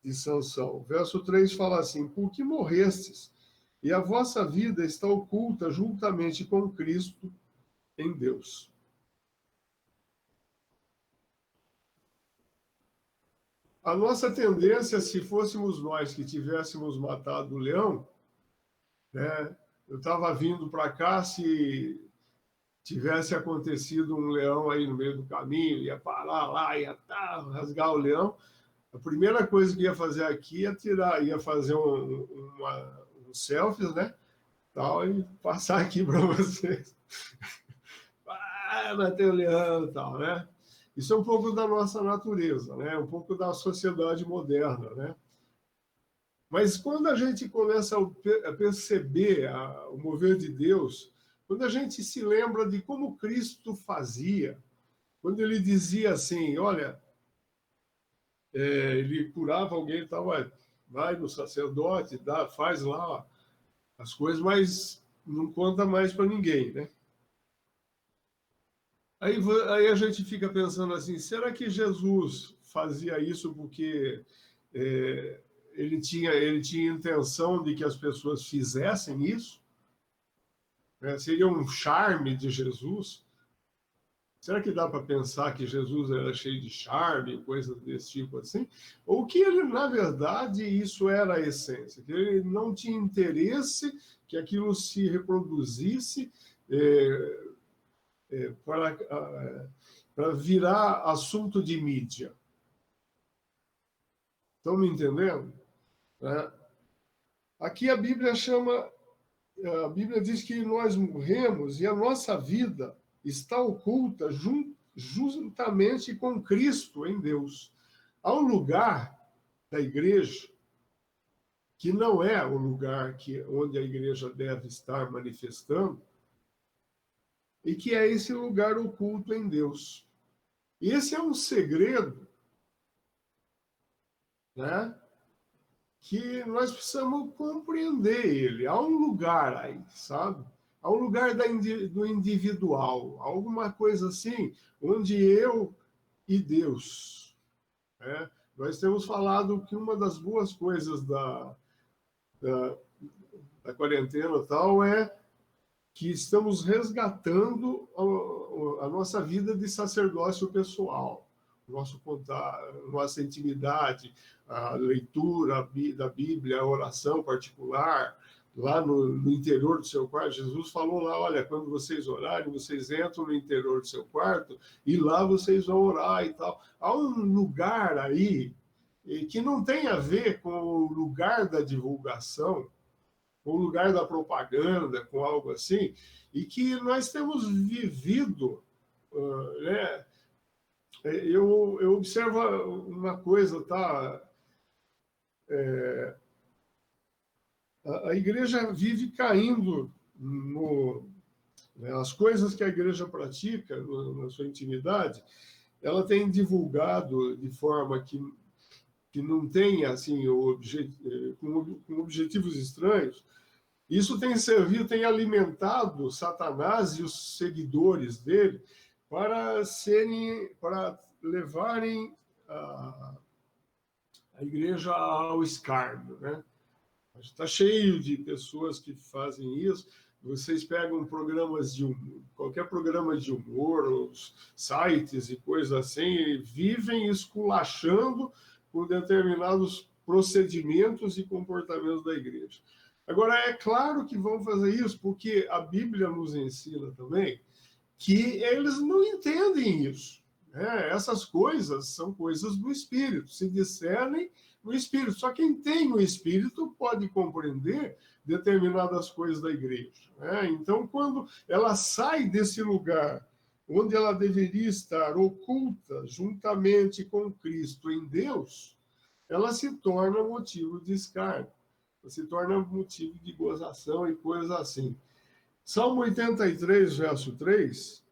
de Sansão. Verso 3 fala assim: porque morrestes, e a vossa vida está oculta juntamente com Cristo em Deus. A nossa tendência, se fôssemos nós que tivéssemos matado o leão, né, eu estava vindo para cá, se tivesse acontecido um leão aí no meio do caminho, ia parar lá, ia rasgar o leão, a primeira coisa que ia fazer aqui ia fazer um selfie, né, tal, e passar aqui para vocês. Matei o leão e tal, né? Isso é um pouco da nossa natureza, né? Um pouco da sociedade moderna, né? Mas quando a gente começa a perceber o mover de Deus, quando a gente se lembra de como Cristo fazia, quando ele dizia assim, olha, ele curava alguém e tal, vai no sacerdote, faz lá as coisas, mas não conta mais para ninguém, né? Aí a gente fica pensando assim, será que Jesus fazia isso porque ele tinha intenção de que as pessoas fizessem isso? Seria um charme de Jesus? Será que dá para pensar que Jesus era cheio de charme, coisas desse tipo assim? Ou que ele, na verdade, isso era a essência, que ele não tinha interesse que aquilo se reproduzisse para virar assunto de mídia. Estão me entendendo? Aqui a Bíblia diz que nós morremos e a nossa vida está oculta juntamente com Cristo em Deus. Há um lugar da igreja que não é o lugar onde a igreja deve estar manifestando, e que é esse lugar oculto em Deus. E esse é um segredo, né, que nós precisamos compreender ele. Há um lugar aí, sabe? Há um lugar do individual, alguma coisa assim, onde eu e Deus. Né? Nós temos falado que uma das boas coisas da quarentena e tal é que estamos resgatando a nossa vida de sacerdócio pessoal, nosso contato, nossa intimidade, a leitura da Bíblia, a oração particular, lá no interior do seu quarto. Jesus falou lá, olha, quando vocês orarem, vocês entram no interior do seu quarto e lá vocês vão orar e tal. Há um lugar aí que não tem a ver com o lugar da divulgação, com o lugar da propaganda, com algo assim, e que nós temos vivido, né? Eu observo uma coisa, tá? A igreja vive caindo as coisas que a igreja pratica na sua intimidade, ela tem divulgado de forma que não tem assim com objetivos estranhos. Isso tem servido, tem alimentado Satanás e os seguidores dele para levarem a igreja ao escárnio, né? Está cheio de pessoas que fazem isso. Vocês pegam qualquer programa de humor, os sites e coisas assim, e vivem esculachando por determinados procedimentos e comportamentos da igreja. Agora, é claro que vão fazer isso, porque a Bíblia nos ensina também que eles não entendem isso. Né? Essas coisas são coisas do Espírito, se discernem no Espírito. Só quem tem o Espírito pode compreender determinadas coisas da igreja. Né? Então, quando ela sai desse lugar onde ela deveria estar oculta juntamente com Cristo em Deus, ela se torna motivo de escárnio, se torna motivo de gozação e coisas assim. Salmo 83, verso 3.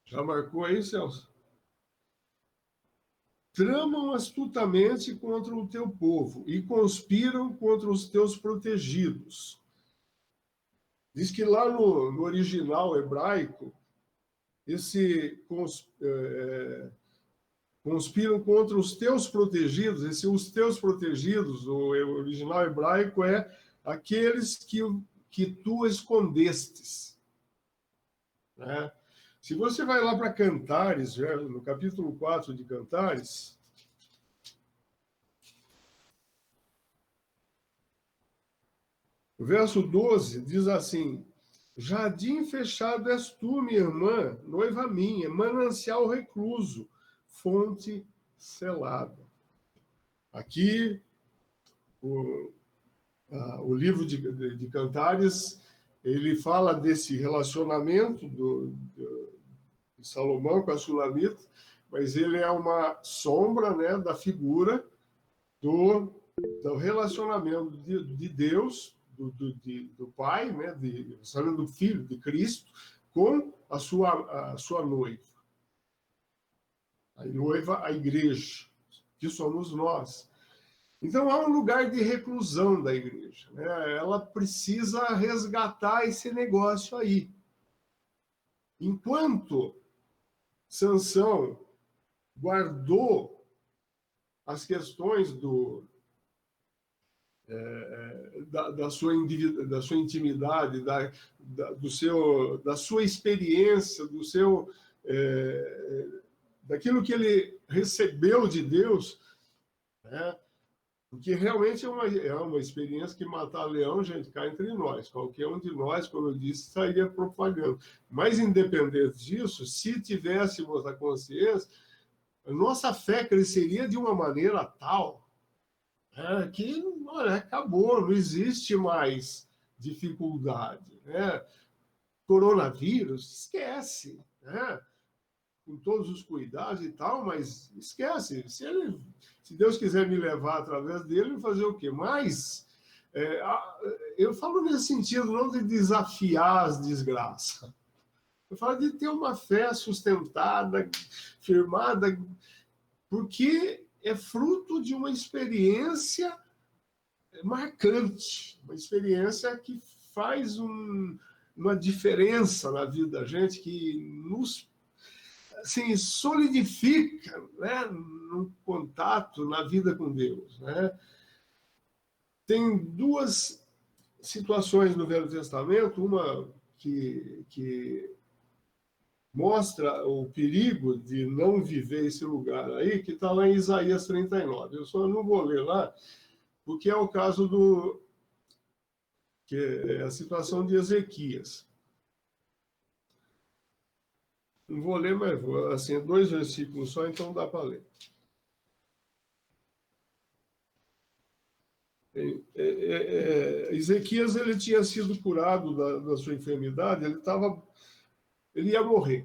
Já marcou aí, Celso? Tramam astutamente contra o teu povo e conspiram contra os teus protegidos. Diz que lá no original hebraico, conspiram contra os teus protegidos. Os teus protegidos, o original hebraico é aqueles que tu escondestes. Né? Se você vai lá para Cantares, no capítulo 4 de Cantares, o verso 12 diz assim: jardim fechado és tu, minha irmã, noiva minha, manancial recluso, fonte selada. Aqui, o livro de Cantares, ele fala desse relacionamento de Salomão com a Sulamita, mas ele é uma sombra, né, da figura do relacionamento de Deus, do Pai, né, do Filho, de Cristo, com a sua noiva. A noiva, a igreja, que somos nós. Então, há um lugar de reclusão da igreja. Né? Ela precisa resgatar esse negócio aí. Enquanto Sansão guardou as questões da sua intimidade, da sua experiência, daquilo que ele recebeu de Deus, né? Porque realmente é uma experiência que matar leão, gente, cá entre nós. Qualquer um de nós, como eu disse, estaria propagando. Mas, independente disso, se tivéssemos a consciência, a nossa fé cresceria de uma maneira tal que, olha, acabou, não existe mais dificuldade. Né? coronavírus, esquece, né? Com todos os cuidados e tal, mas esquece. Se Deus quiser me levar através dele, fazer o quê? Mas eu falo nesse sentido, não de desafiar as desgraças. Eu falo de ter uma fé sustentada, firmada, porque é fruto de uma experiência marcante, uma experiência que faz uma diferença na vida da gente, que nos assim, solidifica, né, no contato, na vida com Deus, né? Tem duas situações no Velho Testamento, uma que mostra o perigo de não viver esse lugar aí, que está lá em Isaías 39. Eu só não vou ler lá, porque é o caso que é a situação de Ezequias. Não vou ler, mas vou. Assim, 2 versículos só, então dá para ler. Ezequias, ele tinha sido curado da sua enfermidade, ele ia morrer,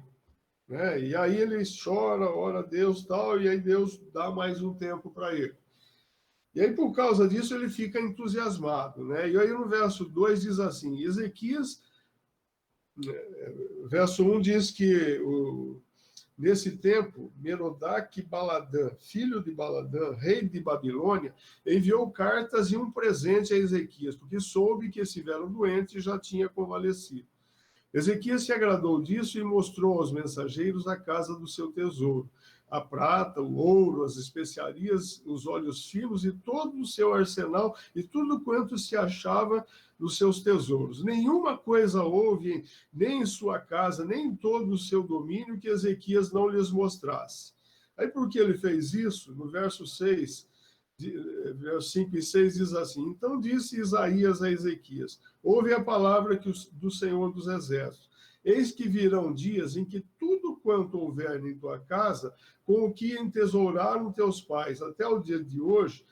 né? E aí ele chora, ora a Deus, tal, e aí Deus dá mais um tempo para ele. E aí, por causa disso, ele fica entusiasmado, né? E aí no verso 2 diz assim, Ezequias, verso 1 diz que nesse tempo, Merodach-Baladã, filho de Baladã, rei de Babilônia, enviou cartas e um presente a Ezequias, porque soube que esse velho doente já tinha convalescido. Ezequias se agradou disso e mostrou aos mensageiros a casa do seu tesouro, a prata, o ouro, as especiarias, os óleos finos e todo o seu arsenal e tudo quanto se achava nos seus tesouros. Nenhuma coisa houve, nem em sua casa, nem em todo o seu domínio, que Ezequias não lhes mostrasse. Aí, por que ele fez isso? No verso 6, versos 5 e 6 diz assim, então disse Isaías a Ezequias, ouve a palavra do Senhor dos Exércitos. Eis que virão dias em que tudo quanto houver em tua casa, com o que entesouraram teus pais até o dia de hoje,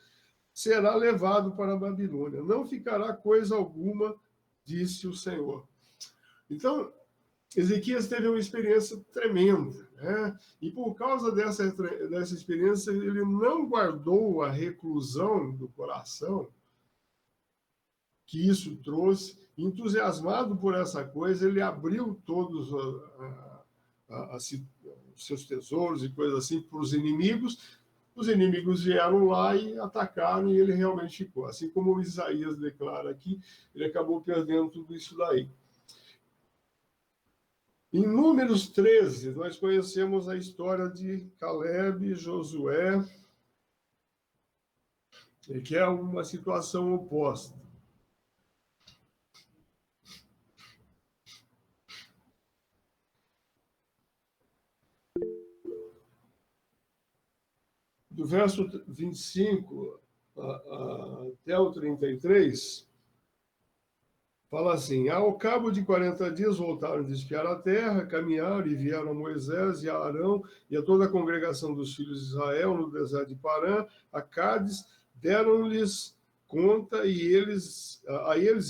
será levado para a Babilônia. Não ficará coisa alguma, disse o Senhor. Então, Ezequias teve uma experiência tremenda, né? E por causa dessa experiência, ele não guardou a reclusão do coração que isso trouxe. Entusiasmado por essa coisa, ele abriu todos os seus tesouros e coisas assim para os inimigos. Os inimigos vieram lá e atacaram e ele realmente ficou. Assim como o Isaías declara aqui, ele acabou perdendo tudo isso daí. Em Números 13, nós conhecemos a história de Caleb e Josué, que é uma situação oposta. Do verso 25 até o 33, fala assim, ao cabo de 40 dias voltaram de espiar a terra, caminharam e vieram a Moisés e a Arão e a toda a congregação dos filhos de Israel no deserto de Parã, a Cádiz, deram-lhes conta a eles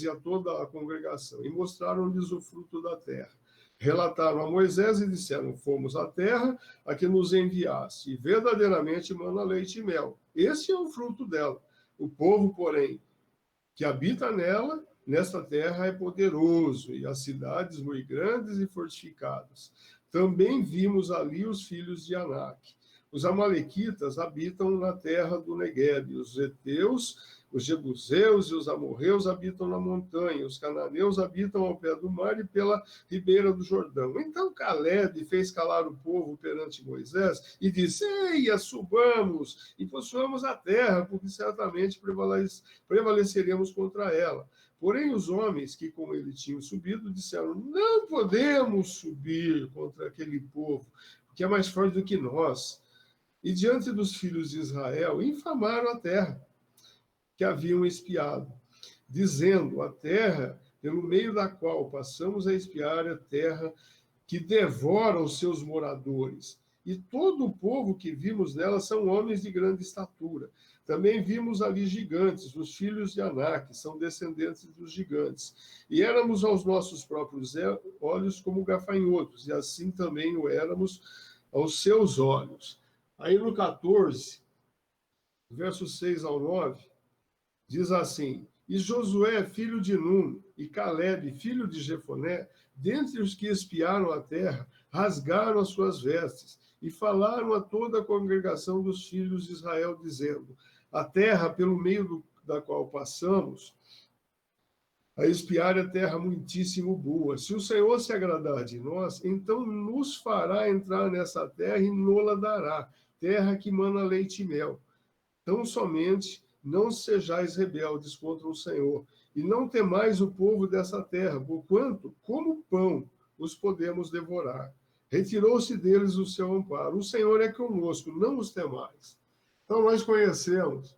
e a toda a congregação, e mostraram-lhes o fruto da terra. Relataram a Moisés e disseram, fomos à terra a que nos enviaste, e verdadeiramente mana leite e mel. Esse é o fruto dela. O povo, porém, que habita nela, nesta terra é poderoso, e as cidades muito grandes e fortificadas. Também vimos ali os filhos de Anak. Os amalequitas habitam na terra do Neguebe, os heteus, os jebuseus e os amorreus habitam na montanha, os cananeus habitam ao pé do mar e pela ribeira do Jordão. Então Caleb fez calar o povo perante Moisés e disse, eia, subamos e possuamos a terra, porque certamente prevaleceremos contra ela. Porém, os homens que com ele tinham subido disseram, não podemos subir contra aquele povo, porque é mais forte do que nós. E diante dos filhos de Israel, infamaram a terra que haviam espiado, dizendo, a terra pelo meio da qual passamos a espiar é a terra que devora os seus moradores. E todo o povo que vimos nela são homens de grande estatura. também vimos ali gigantes, os filhos de Anak, que são descendentes dos gigantes. E éramos aos nossos próprios olhos como gafanhotos, e assim também o éramos aos seus olhos. Aí no 14, versos 6 ao 9, diz assim: E Josué, filho de Num, e Calebe, filho de Jefoné, dentre os que espiaram a terra, rasgaram as suas vestes e falaram a toda a congregação dos filhos de Israel, dizendo: A terra pelo meio da qual passamos, a espiar é terra muitíssimo boa. Se o Senhor se agradar de nós, então nos fará entrar nessa terra e nola dará, terra que mana leite e mel. Tão somente não sejais rebeldes contra o Senhor, e não temais o povo dessa terra, porquanto, como pão, os podemos devorar. Retirou-se deles o seu amparo. O Senhor é conosco, não os temais. Então, nós conhecemos.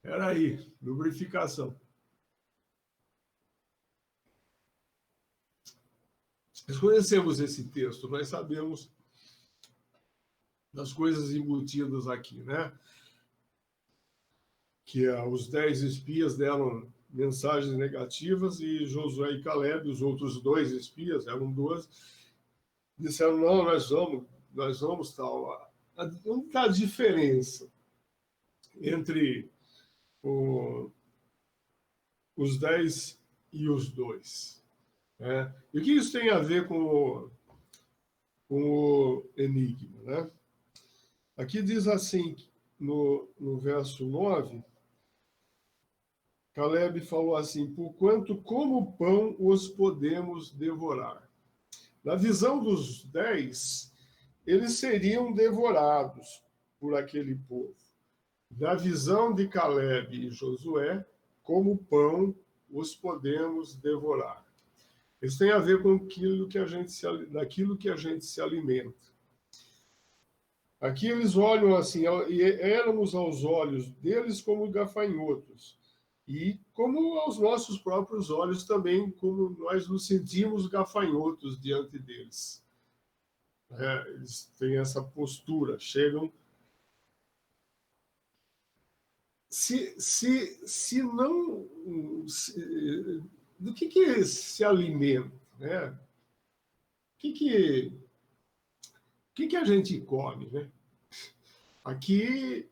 Era aí, lubrificação. Nós conhecemos esse texto, nós sabemos das coisas embutidas aqui, né? Que os 10 espias deram mensagens negativas e Josué e Calebe, os outros 2 espias, eram 12, disseram: não, nós vamos tal. Onde está a diferença entre os 10 e os 2? Né? E o que isso tem a ver com o enigma? Né? Aqui diz assim, no verso 9, Calebe falou assim: porquanto como pão os podemos devorar. Na visão dos 10, eles seriam devorados por aquele povo. Na visão de Calebe e Josué, como pão os podemos devorar. Isso tem a ver com daquilo que a gente se alimenta. Aqui eles olham assim: e éramos aos olhos deles como gafanhotos, e como aos nossos próprios olhos também, como nós nos sentimos gafanhotos diante deles. Eles têm essa postura, chegam... Se não... do que se alimenta? Né? O que a gente come? Né? Aqui...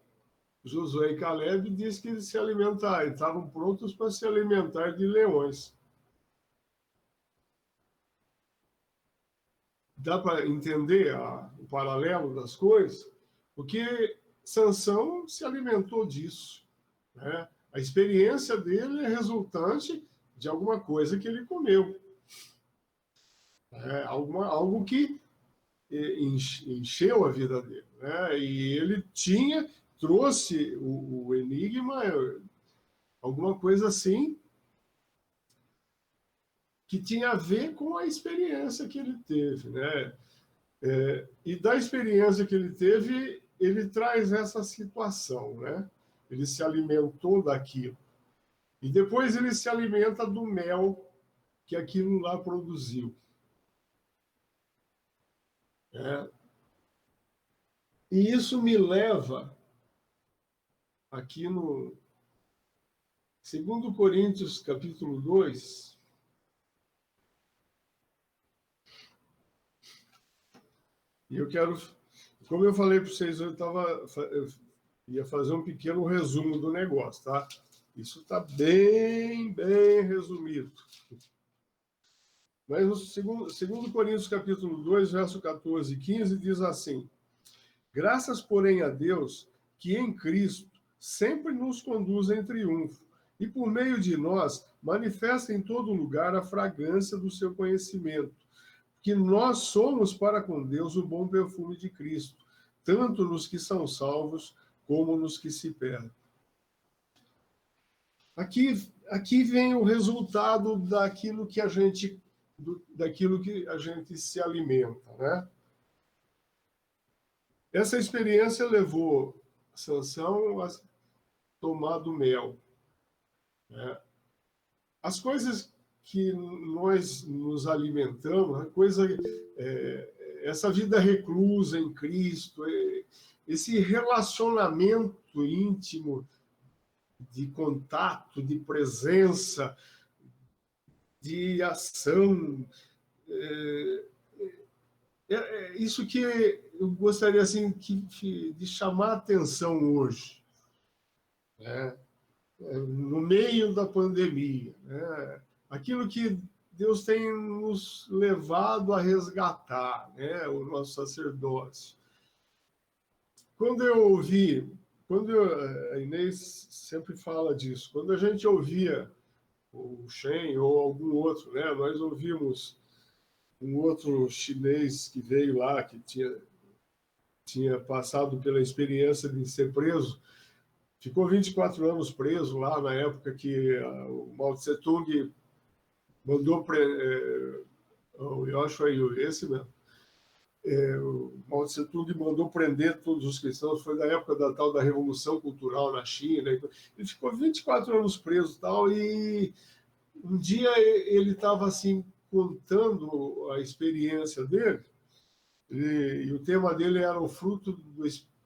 Josué e Calebe diz que eles se alimentaram, estavam prontos para se alimentar de leões. Dá para entender o paralelo das coisas? Porque Sansão se alimentou disso. Né? A experiência dele é resultante de alguma coisa que ele comeu. Algo que encheu a vida dele. Né? E ele trouxe o enigma, alguma coisa assim, que tinha a ver com a experiência que ele teve. Né? E da experiência que ele teve, ele traz essa situação. Né? Ele se alimentou daquilo. E depois ele se alimenta do mel que aquilo lá produziu. E isso me leva... aqui no 2 Coríntios, capítulo 2, e eu quero, como eu falei para vocês, eu ia fazer um pequeno resumo do negócio, tá? Isso está bem resumido. Mas no 2 Coríntios, capítulo 2, verso 14 e 15, diz assim: graças, porém, a Deus, que em Cristo sempre nos conduz em triunfo, e por meio de nós manifesta em todo lugar a fragrância do seu conhecimento, que nós somos para com Deus o bom perfume de Cristo, tanto nos que são salvos como nos que se perdem. Aqui vem o resultado daquilo que a gente se alimenta, né? Essa experiência levou Sansão a tomar do mel. Né? As coisas que nós nos alimentamos, essa vida reclusa em Cristo, esse relacionamento íntimo de contato, de presença, de ação. Isso que eu gostaria assim, de chamar a atenção hoje, né? No meio da pandemia, né? Aquilo que Deus tem nos levado a resgatar, né? O nosso sacerdócio. A Inês sempre fala disso, quando a gente ouvia o Shen ou algum outro, né? Nós ouvimos um outro chinês que veio lá, que tinha passado pela experiência de ser preso, ficou 24 anos preso lá na época que o Mao Tse-tung mandou eu acho aí esse mesmo. O Mao Tse-tung mandou prender todos os cristãos, foi da época da tal da Revolução Cultural na China. Ele ficou 24 anos preso tal, e um dia ele estava assim, contando a experiência dele, e o tema dele era o fruto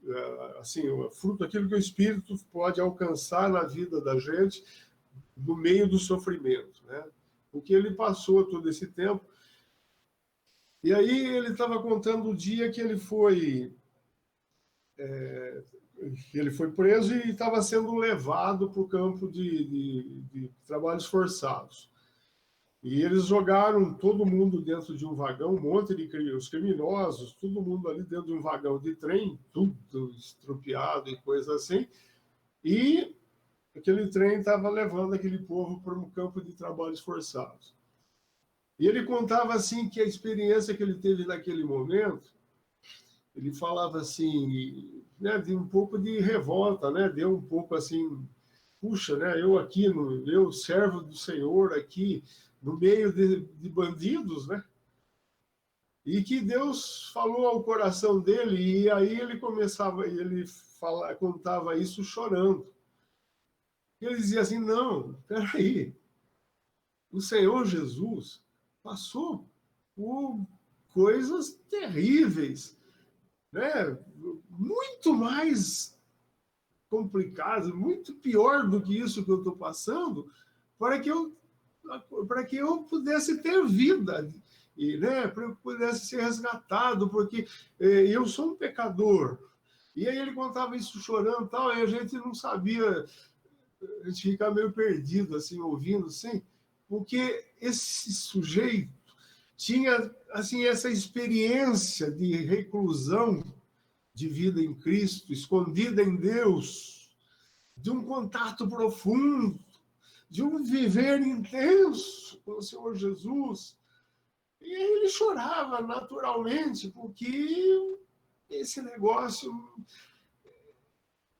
o fruto daquilo que o Espírito pode alcançar na vida da gente no meio do sofrimento, né? Porque ele passou todo esse tempo. E aí ele estava contando o dia que ele foi preso e estava sendo levado para o campo de trabalhos forçados. E eles jogaram todo mundo dentro de um vagão, um monte de os criminosos, todo mundo ali dentro de um vagão de trem, tudo estropiado e coisa assim. E aquele trem estava levando aquele povo para um campo de trabalhos forçados. E ele contava assim que a experiência que ele teve naquele momento, ele falava assim, né, de um pouco de revolta, né? Deu um pouco assim, puxa, né? Eu servo do Senhor aqui, no meio de bandidos, né? E que Deus falou ao coração dele, e aí ele contava isso chorando. E ele dizia assim, não, peraí, o Senhor Jesus passou por coisas terríveis, né? Muito mais complicadas, muito pior do que isso que eu estou passando, para que eu pudesse ter vida, e, né, para eu pudesse ser resgatado, porque eu sou um pecador. E aí ele contava isso chorando e tal, e a gente não sabia, a gente ficava meio perdido, assim, ouvindo, assim, porque esse sujeito tinha, assim, essa experiência de reclusão, de vida em Cristo, escondida em Deus, de um contato profundo, de um viver intenso com o Senhor Jesus. E ele chorava naturalmente, porque esse negócio,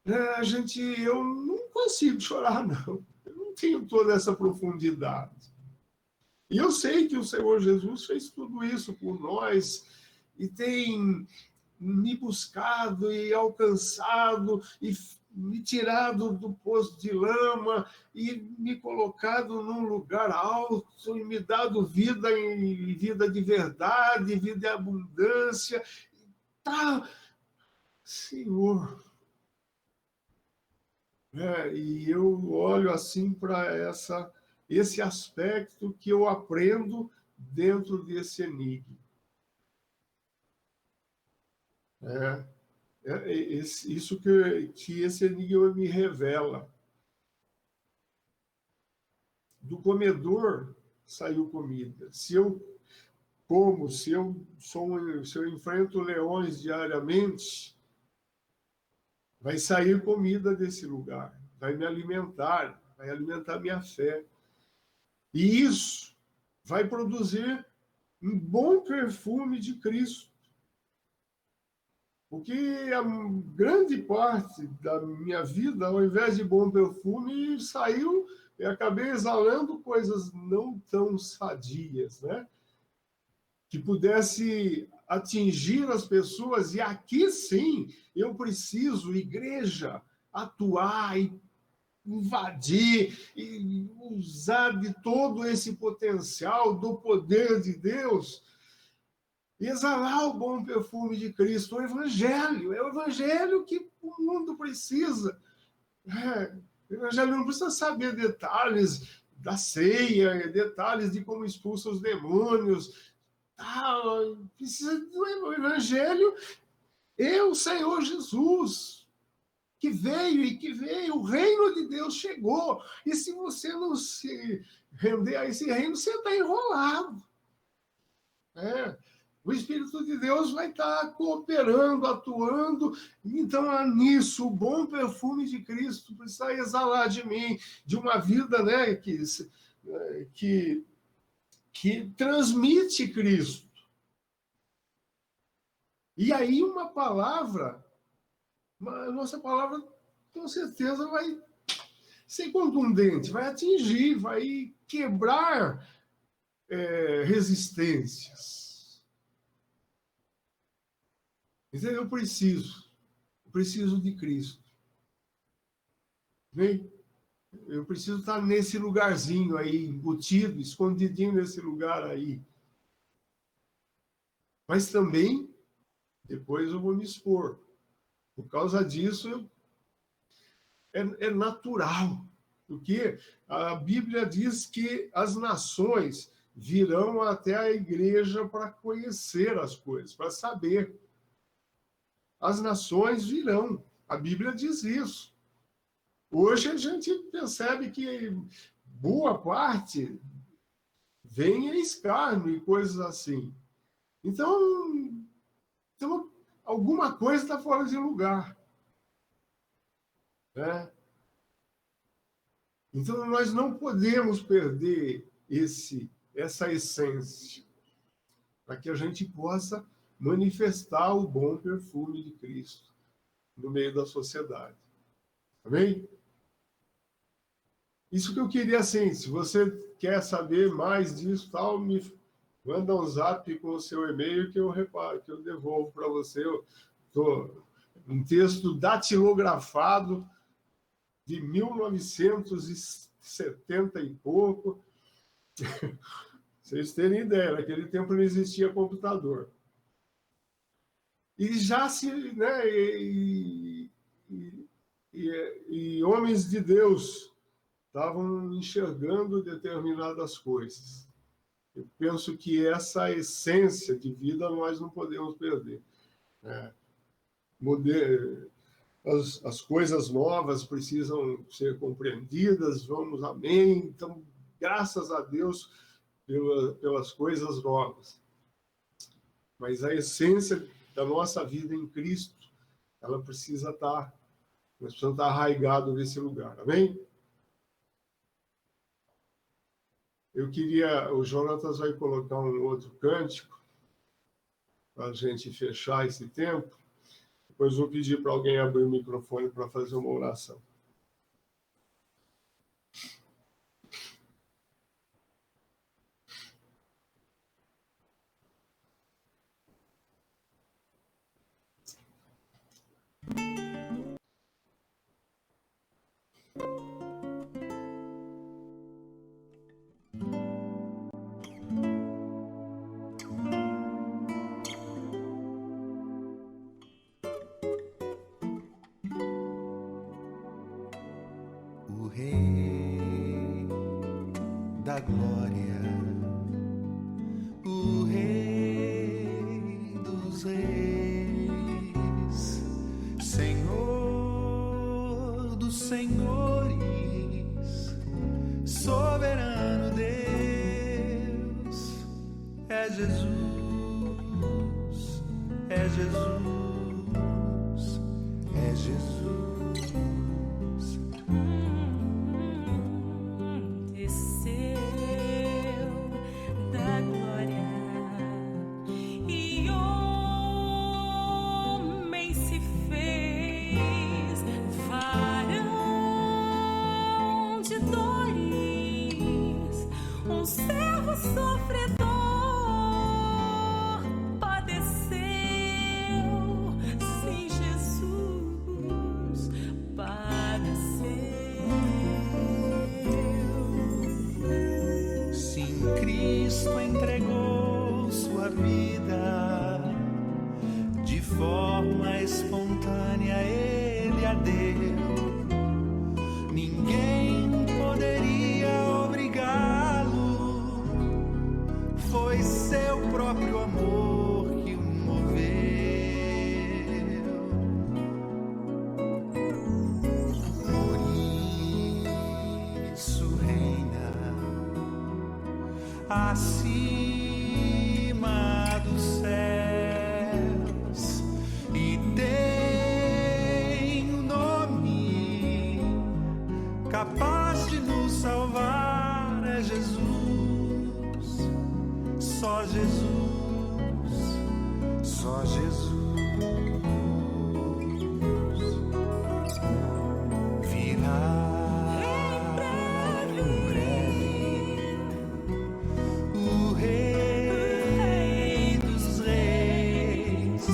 eu não consigo chorar, não. Eu não tenho toda essa profundidade. E eu sei que o Senhor Jesus fez tudo isso por nós e tem me buscado e alcançado e me tirado do poço de lama e me colocado num lugar alto e me dado vida e vida de verdade, vida de abundância. Tá, Senhor. E eu olho assim para esse aspecto que eu aprendo dentro desse enigma. Isso que esse enigma me revela. Do comedor saiu comida. Se eu enfrento leões diariamente, vai sair comida desse lugar, vai me alimentar, vai alimentar minha fé. E isso vai produzir um bom perfume de Cristo. Porque a grande parte da minha vida, ao invés de bom perfume, eu acabei exalando coisas não tão sadias, né? Que pudesse atingir as pessoas. E aqui sim, eu preciso, igreja, atuar e invadir e usar de todo esse potencial do poder de Deus exalar o bom perfume de Cristo, o Evangelho. É o Evangelho que o mundo precisa. O Evangelho não precisa saber detalhes da ceia, detalhes de como expulsa os demônios. Precisa do Evangelho. É o Senhor Jesus que veio, o reino de Deus chegou. E se você não se render a esse reino, você está enrolado. O Espírito de Deus vai estar cooperando, atuando. Então, nisso, o bom perfume de Cristo precisa exalar de mim, de uma vida, né, que transmite Cristo. E aí a nossa palavra, com certeza, vai ser contundente, vai atingir, vai quebrar resistências. Então, eu preciso de Cristo. Vem? Eu preciso estar nesse lugarzinho aí, embutido, escondidinho nesse lugar aí. Mas também, depois eu vou me expor. Por causa disso, é natural. Porque a Bíblia diz que as nações virão até a igreja para conhecer as coisas, para saber. As nações virão. A Bíblia diz isso. Hoje a gente percebe que boa parte vem em escárnio e coisas assim. Então alguma coisa está fora de lugar. Então, nós não podemos perder essa essência, para que a gente possa manifestar o bom perfume de Cristo no meio da sociedade. Amém? Isso que eu queria, assim, se você quer saber mais disso, tal, me manda um zap com o seu e-mail que eu devolvo para você. Um texto datilografado de 1970 e pouco. Vocês terem ideia, naquele tempo não existia computador. E já e homens de Deus estavam enxergando determinadas coisas. Eu penso que essa essência de vida nós não podemos perder. As coisas novas precisam ser compreendidas, amém. Então, graças a Deus pelas coisas novas. Mas a essência da nossa vida em Cristo, ela precisa estar, nós precisamos estar arraigados nesse lugar, amém? O Jonatas vai colocar um outro cântico para a gente fechar esse tempo. Depois vou pedir para alguém abrir o microfone para fazer uma oração. Rei da glória, o Rei dos reis, Senhor dos senhores, soberano Deus, é Jesus, é Jesus, é Jesus. Cristo entregou sua vida deu. Ninguém poderia obrigá-lo. Foi seu próprio amor que o moveu. Por isso reina acima dos céus e tem um nome capaz de nos salvar. É Jesus, só Jesus, só Jesus. Virá em breve o Rei dos Reis,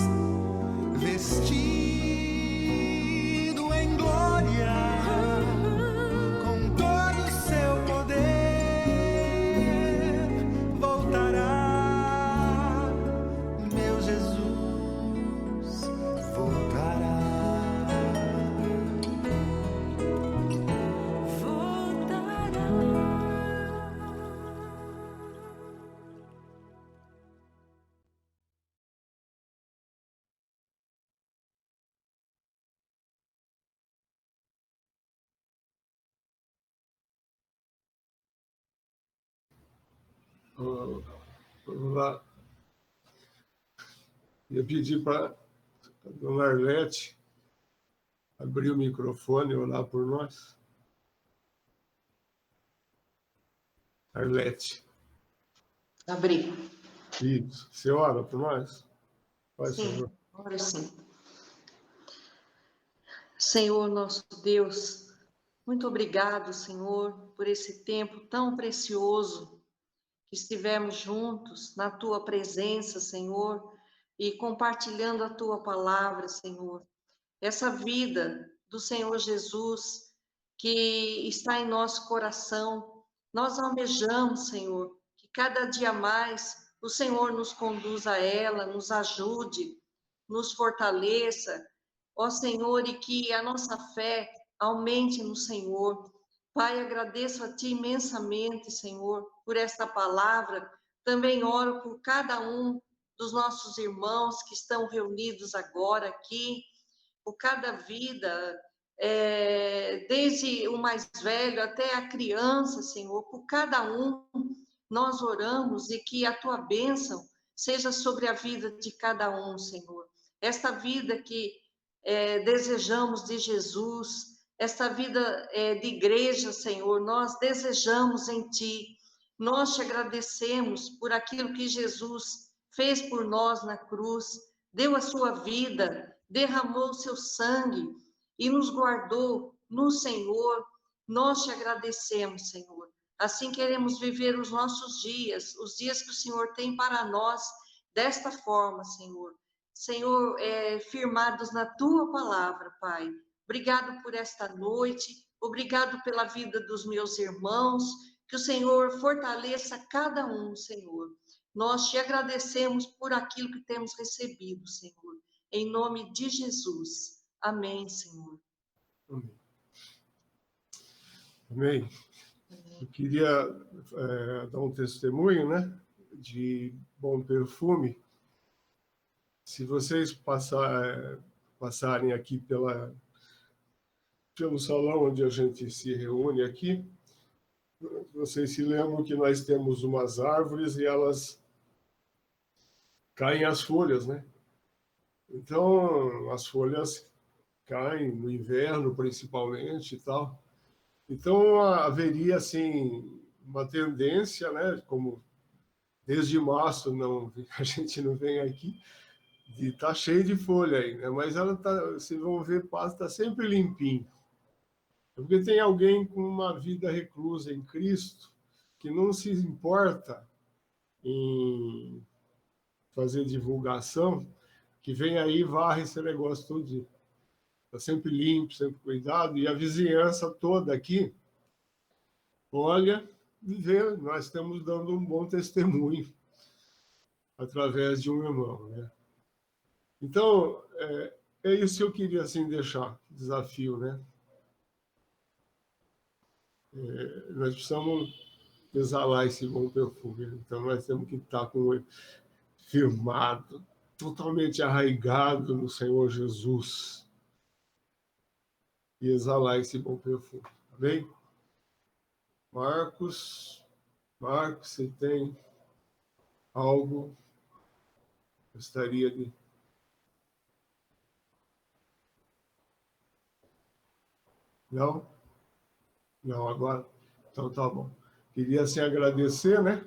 vestido em glória, com todo o seu poder, voltará, meu Jesus, voltará. Vamos lá. Eu pedi para a dona Arlete abrir o microfone e orar por nós. Arlete. Abri. Isso. Você ora por nós? Faz Sim, favor. ora sim. Senhor nosso Deus, muito obrigado, Senhor, por esse tempo tão precioso que estivemos juntos na Tua presença, Senhor, e compartilhando a Tua palavra, Senhor. Essa vida do Senhor Jesus que está em nosso coração, nós almejamos, Senhor, que cada dia mais o Senhor nos conduza a ela, nos ajude, nos fortaleça, ó Senhor, e que a nossa fé aumente no Senhor. Pai, agradeço a Ti imensamente, Senhor, por esta palavra. Também oro por cada um dos nossos irmãos que estão reunidos agora aqui, por cada vida, desde o mais velho até a criança, Senhor, por cada um, nós oramos e que a Tua bênção seja sobre a vida de cada um, Senhor. Esta vida que desejamos de Jesus, esta vida de igreja, Senhor, nós desejamos em Ti. Nós te agradecemos por aquilo que Jesus fez por nós na cruz, deu a sua vida, derramou o seu sangue e nos guardou no Senhor. Nós te agradecemos, Senhor. Assim queremos viver os nossos dias, os dias que o Senhor tem para nós, desta forma, Senhor. Senhor, firmados na Tua palavra, Pai. Obrigado por esta noite, obrigado pela vida dos meus irmãos, que o Senhor fortaleça cada um, Senhor. Nós te agradecemos por aquilo que temos recebido, Senhor. Em nome de Jesus. Amém, Senhor. Amém. Amém. Eu queria dar um testemunho, né, de Bom Perfume. Se vocês passarem aqui pelo salão onde a gente se reúne aqui, vocês se lembram que nós temos umas árvores e elas caem as folhas, né? Então, as folhas caem no inverno, principalmente, e tal. Então, haveria, assim, uma tendência, né, como desde março a gente não vem aqui, de estar cheio de folha aí, né? Mas ela vocês vão ver, está sempre limpinho. Porque tem alguém com uma vida reclusa em Cristo que não se importa em fazer divulgação, que vem aí e varre esse negócio todo dia. Está sempre limpo, sempre cuidado. E a vizinhança toda aqui, olha, nós estamos dando um bom testemunho através de um irmão, né? Então, é isso que eu queria assim, deixar, desafio, né? Nós precisamos exalar esse bom perfume. Então, nós temos que estar com ele firmado, totalmente arraigado no Senhor Jesus e exalar esse bom perfume. Amém? Marcos, você tem algo que gostaria de... Não? Não, agora? Então, tá bom. Queria, assim, agradecer, né?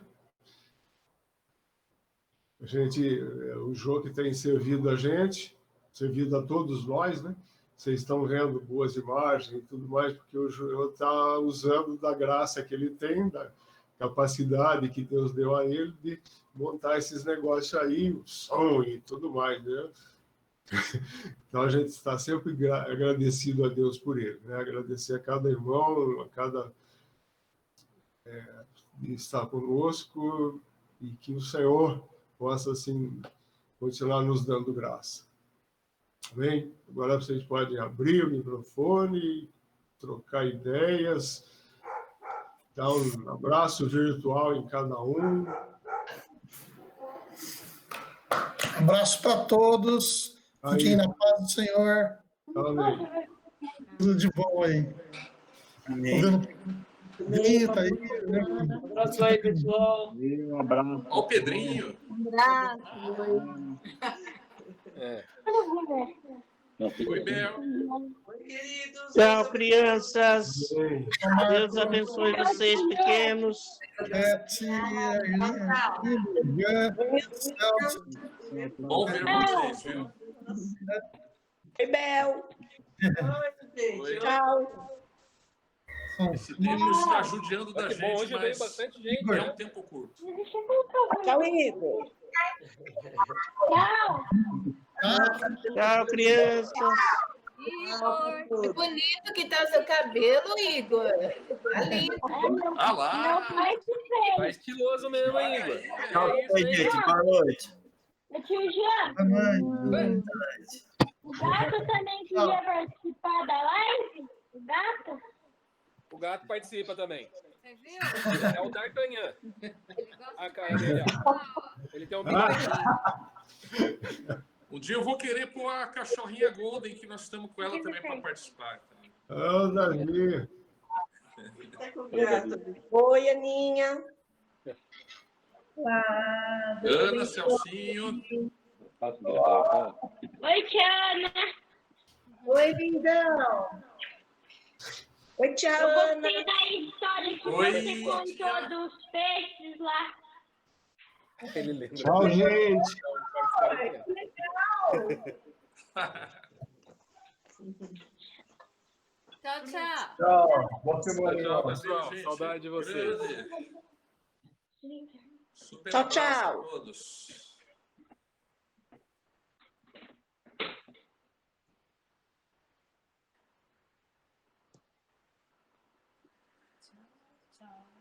O Jô que tem servido a gente, servido a todos nós, né? Vocês estão vendo boas imagens e tudo mais, porque o Jô está usando da graça que ele tem, da capacidade que Deus deu a ele de montar esses negócios aí, o som e tudo mais, né? Então, a gente está sempre agradecido a Deus por ele, né? Agradecer a cada irmão, a cada... de estar conosco e que o Senhor possa, assim, continuar nos dando graça. Amém? Agora vocês podem abrir o microfone, trocar ideias, dar um abraço virtual em cada um. Abraço para todos. Fiquem na paz do Senhor. Amém. Tudo de bom aí. Amém. Tá aí, né? Um abraço aí, pessoal. Um abraço. Ó o Pedrinho. Oi, Bel. Tchau, crianças. Deus abençoe vocês, pequenos. Bom ver vocês, viu? Oi, Bel. Oi. Tchau. Esse tempo está judiando da gente, hoje veio mas bastante gente, é um tempo curto. Tchau, Igor. Tchau, crianças. Igor, que bonito que tá o seu cabelo, Igor. Tá lindo. Ah lá. Tá estiloso mesmo, hein, Igor? Oi, gente. Boa noite. Tio Jean, o gato também queria participar da live? O gato? O gato participa também. Você viu? É o D'Artagnan. A cara dele, ó. Ele tem um bigodinho. Um dia eu vou querer pôr a cachorrinha Golden, que nós estamos com ela também para participar. Davi. Oi, Aninha. Ana, Celcinho. Oi, Tiana. Oi, lindão. Oi, tchau, Eu Ana. gostei da história que Oi, você contou dos peixes lá. Ele lembra. Tchau, gente. Que legal. Tchau, tchau. Tchau. Boa semana. Tchau, pessoal. Gente, Saudade de vocês. grande. Super Tchau, abraço tchau. a todos. Tchau.